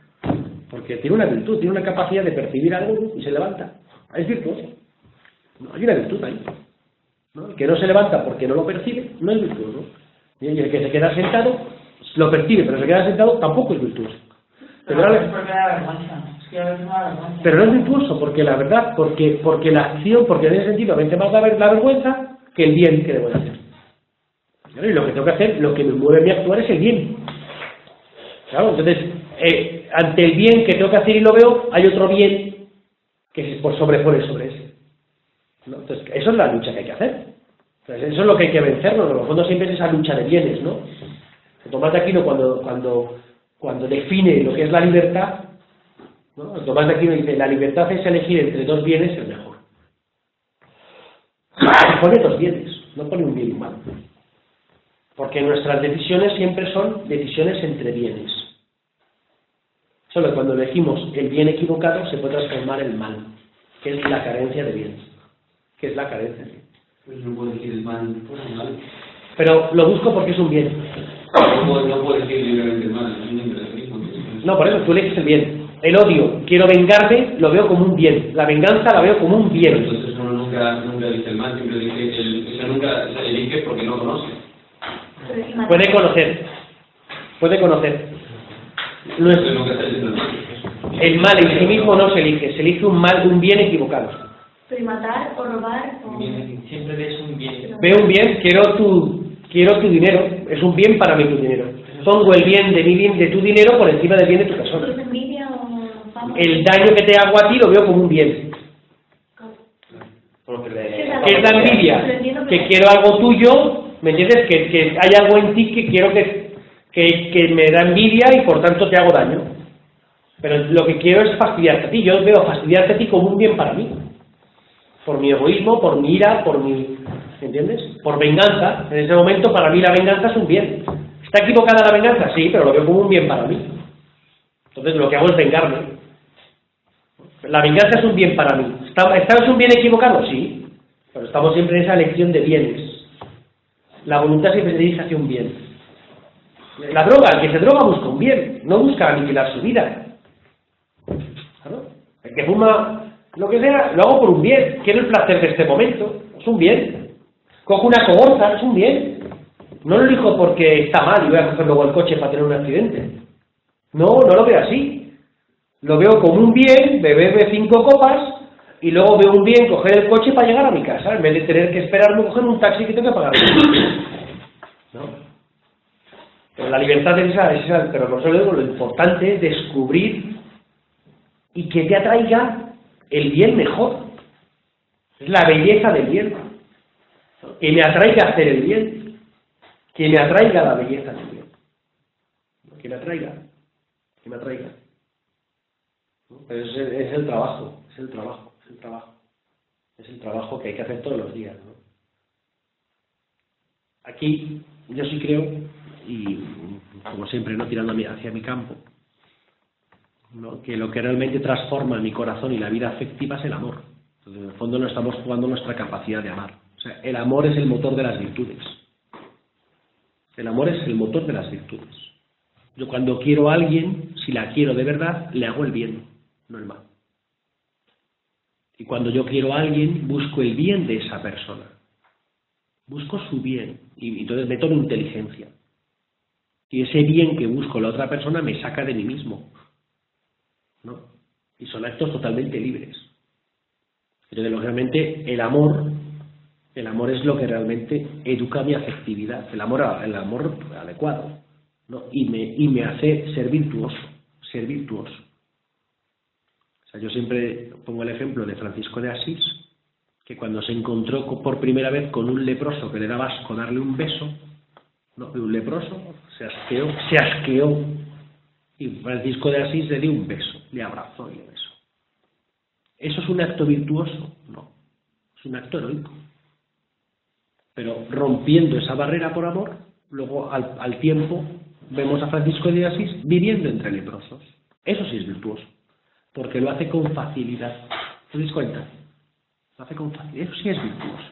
porque tiene una virtud, tiene una capacidad de percibir algo y se levanta. Es virtuoso. No, hay una virtud ahí, ¿no? El que no se levanta porque no lo percibe, no es virtuoso. Y el que se queda sentado, lo percibe, pero se queda sentado, tampoco es virtuoso. Pero no es virtuoso, porque la verdad, porque la acción, porque en ese sentido vence más la vergüenza que el bien que debo de hacer. ¿No? Y lo que tengo que hacer, lo que me mueve a mí a actuar es el bien. Claro, entonces, ante el bien que tengo que hacer y lo veo, hay otro bien que se sobrepone sobre ese, ¿no? Entonces, eso es la lucha que hay que hacer. Entonces, eso es lo que hay que vencernos. En el fondo siempre es esa lucha de bienes, ¿no? Tomás de Aquino cuando define lo que es la libertad, ¿no? Tomás de Aquino dice, la libertad es elegir entre dos bienes el mejor. Pone dos bienes, no pone un bien y un mal. Porque nuestras decisiones siempre son decisiones entre bienes. Solo cuando elegimos el bien equivocado se puede transformar el mal, que es la carencia de bienes. Que es la carencia de bienes. Pues no puedo decir el mal, pues el mal. Pero lo busco porque es un bien. No puedo decir libremente el mal, es un imperativismo. No, por eso tú eliges el bien. El odio, quiero vengarme, lo veo como un bien. La venganza la veo como un bien. Entonces uno nunca dice el mal, siempre dice nunca elige porque no conoce. Puede conocer. No es, el mal en sí mismo no se elige un bien equivocado. Pero matar o robar o... Siempre ves un bien. Veo un bien, quiero tu dinero, es un bien para mí tu dinero. Pongo el bien de tu dinero por encima del bien de tu persona. ¿Es envidia o fama? El daño que te hago a ti lo veo como un bien. ¿Qué es la envidia? Que quiero algo tuyo, ¿me entiendes? Que hay algo en ti que quiero que me da envidia y por tanto te hago daño. Pero lo que quiero es fastidiarte a ti. Yo veo fastidiarte a ti como un bien para mí. Por mi egoísmo, por mi ira, ¿me entiendes? Por venganza. En ese momento para mí la venganza es un bien. ¿Está equivocada la venganza? Sí, pero lo veo como un bien para mí. Entonces lo que hago es vengarme. La venganza es un bien para mí. ¿Es un bien equivocado? Sí. Pero estamos siempre en esa elección de bienes. La voluntad siempre se dirige hacia un bien. La droga, el que se droga busca un bien, no busca aniquilar su vida. ¿Claro? El que fuma lo que sea, lo hago por un bien. Quiero el placer de este momento, es un bien. Cojo una cogorza, es un bien. No lo elijo porque está mal y voy a coger luego el coche para tener un accidente. No lo veo así. Lo veo como un bien, beberme 5 copas y luego veo un bien coger el coche para llegar a mi casa, en vez de tener que esperarme coger un taxi que tengo que pagar. ¿No? Pero la libertad es esa, pero no solo lo importante es descubrir y que te atraiga el bien mejor. Es la belleza del bien. Que me atraiga a hacer el bien. Que me atraiga la belleza del bien. Que me atraiga. Que me atraiga. Pero es el trabajo. Es el trabajo. Es el trabajo. Es el trabajo que hay que hacer todos los días, ¿no? Aquí yo sí creo, y como siempre, no tirando hacia mi campo, ¿no? Que lo que realmente transforma mi corazón y la vida afectiva es el amor. Entonces, en el fondo no estamos jugando nuestra capacidad de amar. O sea, el amor es el motor de las virtudes. El amor es el motor de las virtudes. Yo cuando quiero a alguien, si la quiero de verdad, le hago el bien, no el mal. Y cuando yo quiero a alguien, busco el bien de esa persona. Busco su bien. Y entonces meto mi inteligencia. Y ese bien que busco la otra persona me saca de mí mismo, ¿no? Y son actos totalmente libres. Entonces, lógicamente, el amor es lo que realmente educa mi afectividad, el amor adecuado, ¿no? Y me hace ser virtuoso. O sea, yo siempre pongo el ejemplo de Francisco de Asís, que cuando se encontró por primera vez con un leproso que le daba asco darle un beso, ¿no? Un leproso se asqueó, y Francisco de Asís le dio un beso, le abrazó y le besó. ¿Eso es un acto virtuoso? No, es un acto heroico. Pero rompiendo esa barrera por amor, luego al tiempo vemos a Francisco de Asís viviendo entre leprosos. Eso sí es virtuoso, porque lo hace con facilidad. ¿Te das cuenta? Lo hace con facilidad. Eso sí es virtuoso.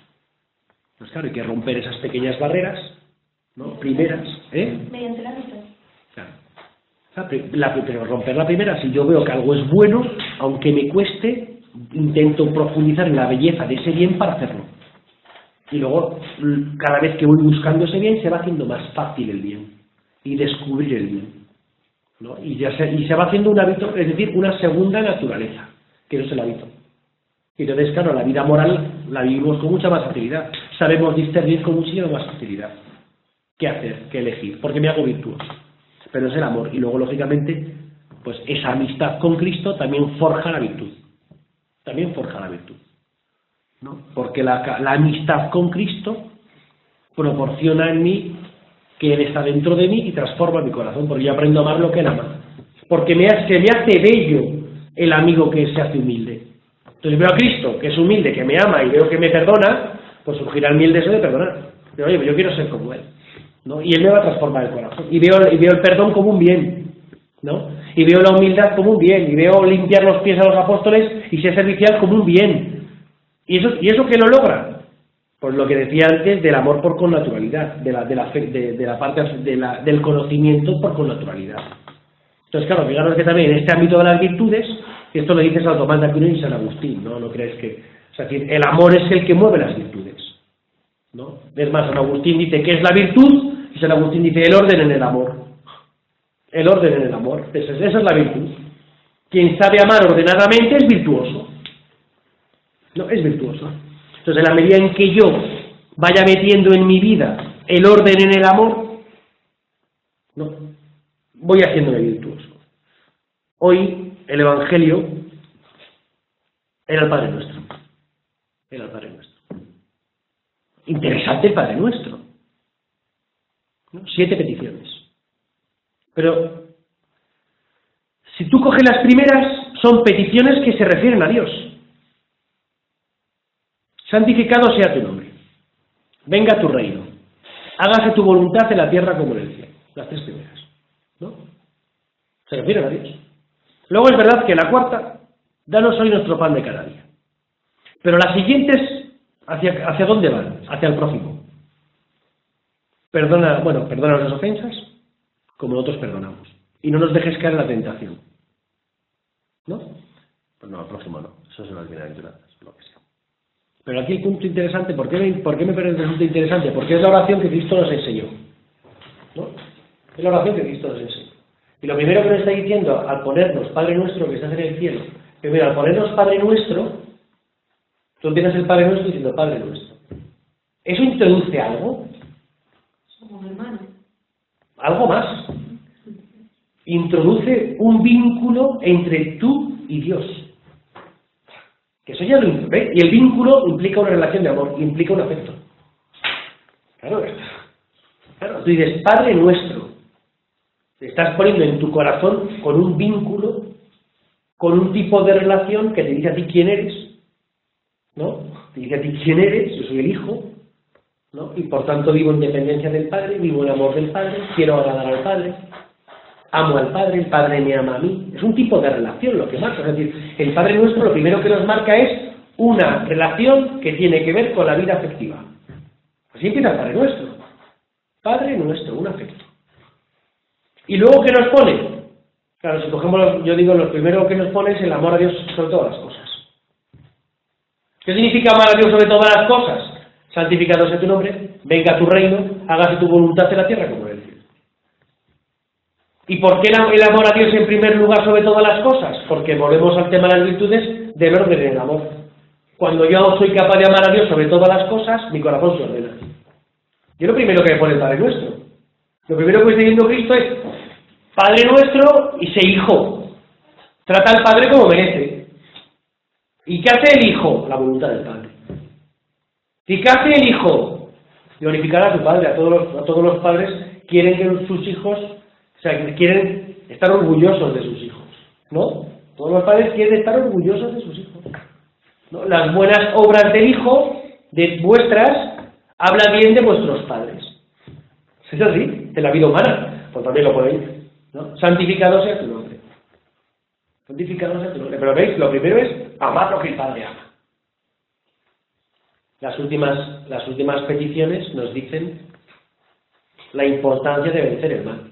Pues claro, hay que romper esas pequeñas barreras, ¿no? Primeras, Mediante el hábito. Claro. Pero romper la primera, si yo veo que algo es bueno, aunque me cueste, intento profundizar en la belleza de ese bien para hacerlo. Y luego, cada vez que voy buscando ese bien, se va haciendo más fácil el bien. Y descubrir el bien, ¿no? Y se va haciendo un hábito, es decir, una segunda naturaleza, que es el hábito. Y entonces, claro, la vida moral la vivimos con mucha más facilidad. Sabemos discernir con muchísima más facilidad qué hacer, qué elegir, porque me hago virtuoso. Pero es el amor. Y luego, lógicamente, pues esa amistad con Cristo también forja la virtud. También forja la virtud, ¿no? Porque la amistad con Cristo proporciona en mí que Él está dentro de mí y transforma mi corazón, porque yo aprendo a amar lo que Él ama. Porque se me hace bello el amigo que se hace humilde. Entonces veo a Cristo, que es humilde, que me ama y veo que me perdona, pues surgirá en mí el deseo de perdonar. Pero oye, yo quiero ser como Él, ¿no? Y Él me va a transformar el corazón. Y veo el perdón como un bien, ¿no? Y veo la humildad como un bien. Y veo limpiar los pies a los apóstoles y ser servicial como un bien. ¿Y eso qué lo logra? Pues lo que decía antes del amor por connaturalidad, del conocimiento por connaturalidad. Entonces, claro, fijaros que también en este ámbito de las virtudes, y esto lo dice Santo Tomás de Aquino y San Agustín, ¿no? No crees que... O sea, el amor es el que mueve las virtudes, ¿no? Es más, San Agustín dice que es la virtud, y San Agustín dice el orden en el amor. El orden en el amor, esa es la virtud. Quien sabe amar ordenadamente es virtuoso. No, es virtuoso. Entonces, en la medida en que yo vaya metiendo en mi vida el orden en el amor, no, voy haciéndome virtuoso. Hoy, el Evangelio era el Padre Nuestro. Era el Padre Nuestro. Interesante el Padre Nuestro, ¿no? 7 peticiones. Pero, si tú coges las primeras, son peticiones que se refieren a Dios. Santificado sea tu nombre. Venga tu reino. Hágase tu voluntad en la tierra como en el cielo. Las 3 primeras, ¿no? Se refieren a Dios. Luego es verdad que la cuarta, danos hoy nuestro pan de cada día. Pero las siguientes, ¿hacia dónde van? Hacia el prójimo. Perdónanos las ofensas, como nosotros perdonamos. Y no nos dejes caer en la tentación. ¿No? Pues no, al prójimo no. Eso son las bienaventuranzas, lo que sea. Pero aquí el punto interesante, ¿por qué me resulta interesante? Porque es la oración que Cristo nos enseñó, ¿no? Es la oración que Cristo nos enseñó. Y lo primero que nos está diciendo al ponernos Padre Nuestro que estás en el cielo, primero al ponernos Padre Nuestro, Tú empiezas el Padre Nuestro diciendo Padre Nuestro. ¿Eso introduce algo? Somos hermanos. Algo más. Introduce un vínculo entre tú y Dios. Que eso ya lo implica. Y el vínculo implica una relación de amor, implica un afecto. Claro, tú dices Padre Nuestro. Te estás poniendo en tu corazón con un vínculo, con un tipo de relación que te dice a ti quién eres, ¿no? Te dice a ti quién eres, yo soy el Hijo, ¿no? Y por tanto vivo en dependencia del Padre, vivo en amor del Padre, quiero agradar al Padre, amo al Padre, el Padre me ama a mí. Es un tipo de relación lo que marca. Es decir, el Padre Nuestro lo primero que nos marca es una relación que tiene que ver con la vida afectiva. Así empieza el Padre Nuestro. Padre Nuestro, un afecto. ¿Y luego qué nos pone? Claro, si cogemos, yo digo, lo primero que nos pone es el amor a Dios sobre todas las cosas. ¿Qué significa amar a Dios sobre todas las cosas? Santificado sea tu nombre, venga tu reino, hágase tu voluntad en la tierra como en el cielo. ¿Y por qué el amor a Dios en primer lugar sobre todas las cosas? Porque volvemos al tema de las virtudes del orden del amor. Cuando yo soy capaz de amar a Dios sobre todas las cosas, mi corazón se ordena. Yo lo primero que me pone el Padre Nuestro. Lo primero que está diciendo Cristo es Padre Nuestro y sé hijo. Trata al Padre como merece. ¿Y qué hace el Hijo? La voluntad del Padre. ¿Y qué hace el Hijo? Glorificar a su Padre. A todos los padres quieren que sus hijos, o sea, quieren estar orgullosos de sus hijos, ¿no? Todos los padres quieren estar orgullosos de sus hijos, ¿no? Las buenas obras del Hijo, de vuestras, hablan bien de vuestros padres. Es así, de la vida humana, pues también lo podéis, ¿no? Santificado sea tu nombre. Santificado sea tu nombre. Pero veis, lo primero es amar lo que el Padre ama. Las últimas peticiones nos dicen la importancia de vencer el mal.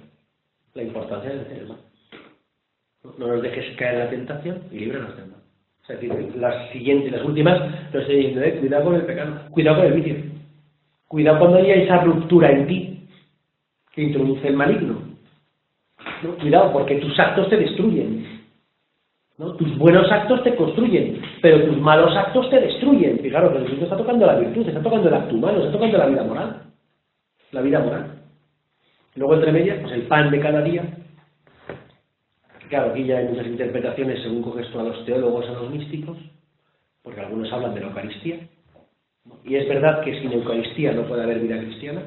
La importancia de vencer el mal. No nos dejes caer en la tentación y líbranos del mal. Es decir, las últimas nos están diciendo, cuidado con el pecado, cuidado con el vicio. Cuidado cuando haya esa ruptura en ti que introduce el maligno. ¿No? Cuidado, porque tus actos te destruyen. ¿No? Tus buenos actos te construyen, pero tus malos actos te destruyen. Fijaros, que Jesús está tocando la virtud, está tocando el acto humano, está tocando la vida moral. La vida moral. Luego, entre medias, pues el pan de cada día. Claro, aquí ya hay muchas interpretaciones según coges tú a los teólogos, a los místicos, porque algunos hablan de la Eucaristía. Y es verdad que sin Eucaristía no puede haber vida cristiana.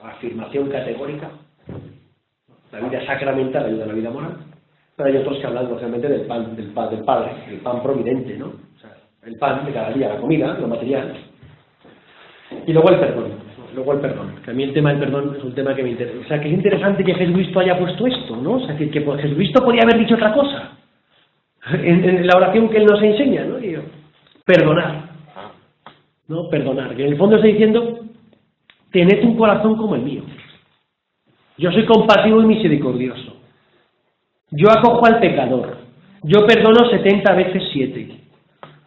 Afirmación categórica. La vida sacramental ayuda a la vida moral. Pero hay otros que hablan lógicamente del pan del Padre, el pan providente, ¿no? O sea, el pan de cada día, la comida, lo material. Y luego el perdón. Que a mí el tema del perdón es un tema que me interesa. O sea, que es interesante que Jesucristo haya puesto esto, ¿no? O sea, que Jesucristo podía haber dicho otra cosa. En la oración que Él nos enseña, ¿no? Y perdonar. ¿No? Perdonar. Que en el fondo está diciendo, tened un corazón como el mío. Yo soy compasivo y misericordioso. Yo acojo al pecador. Yo perdono 70 veces 7.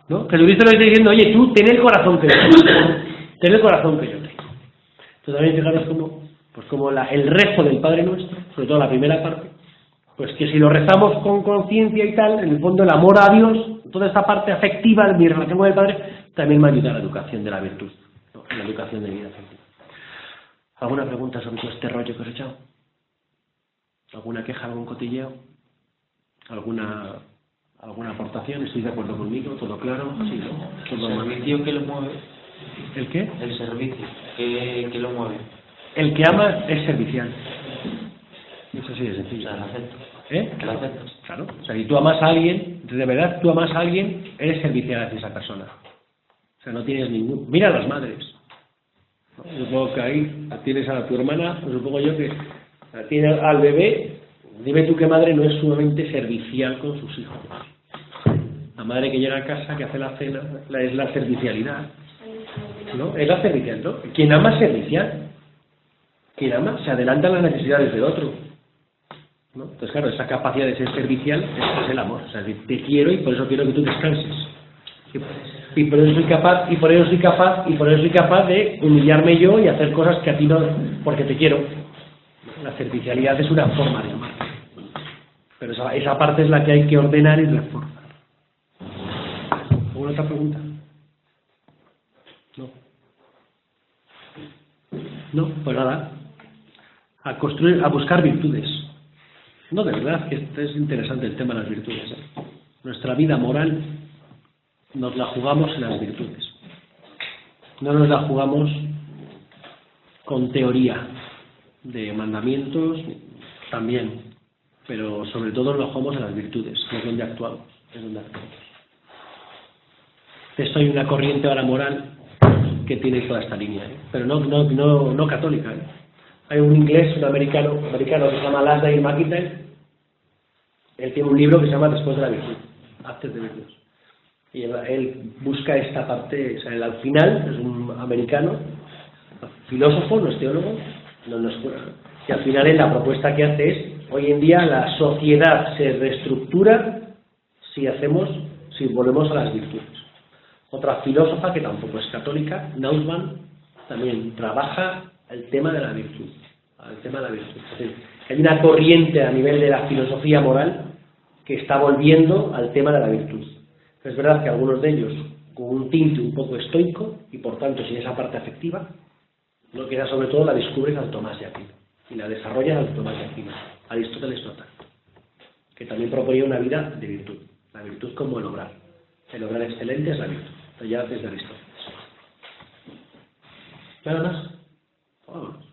¿No? Jesucristo le está diciendo, oye, tú ten el corazón que yo tengo. Ten el corazón que yo tengo. Entonces también fijaros como el rezo del Padre Nuestro, sobre todo la primera parte, pues que si lo rezamos con conciencia y tal, en el fondo el amor a Dios, toda esta parte afectiva de mi relación con el Padre, también me ayuda a la educación de la virtud, ¿no? La educación de vida afectiva. ¿Alguna pregunta sobre todo este rollo que os he echado? ¿Alguna queja, algún cotilleo? ¿Alguna aportación? ¿Estoy de acuerdo conmigo? ¿Todo claro? Sí, ¿no? ¿El servicio que lo mueve? ¿El qué? El servicio que lo mueve. El que ama es servicial. Eso sí es sencillo. O sea, el afecto. El afecto. Claro. O sea, si tú amas a alguien, de verdad tú amas a alguien, eres servicial hacia esa persona. O sea, no tienes ningún... Mira a las madres. ¿No? Supongo que ahí tienes a tu hermana, pues supongo yo que tiene al bebé. Dime tú qué madre no es sumamente servicial con sus hijos. La madre que llega a casa, que hace la cena, es la servicialidad. ¿No? Es la servicial, ¿no? Quien ama es servicial. Quien ama se adelanta a las necesidades del otro. ¿No? Entonces, claro, esa capacidad de ser servicial es el amor. O sea, te quiero y por eso quiero que tú descanses. Y por eso soy capaz de humillarme yo y hacer cosas que a ti no, porque te quiero. La servicialidad es una forma de amar. Pero esa parte es la que hay que ordenar y reformar. ¿Alguna otra pregunta? No. No, pues nada. A construir, a buscar virtudes. No, de verdad, que es interesante el tema de las virtudes. Nuestra vida moral nos la jugamos en las virtudes. No nos la jugamos con teoría de mandamientos, también, pero sobre todo nos la jugamos en las virtudes, que es donde actuamos. Es donde actuamos. De esto hay una corriente ahora moral que tiene toda esta línea, pero no católica. Hay un inglés, un americano que se llama Lasdale McIntyre. Él tiene un libro que se llama Después de la virtud, After the Virtues. Y él busca esta parte, o sea, él al final es un americano, filósofo, no es teólogo, no es cura. Y al final él la propuesta que hace es, hoy en día la sociedad se reestructura si volvemos a las virtudes. Otra filósofa que tampoco es católica, Nausmann, también trabaja el tema de la virtud. El tema de la virtud. Es decir, hay una corriente a nivel de la filosofía moral que está volviendo al tema de la virtud. Es verdad que algunos de ellos con un tinte un poco estoico y por tanto sin esa parte afectiva, lo que sobre todo la descubre San Tomás de Aquino y la desarrolla San Tomás de Aquino. Aristóteles no tanto, que también proponía una vida de virtud. La virtud como el obrar. El obrar excelente es la virtud. Pero ya desde Aristóteles. ¿Nada más? Vámonos.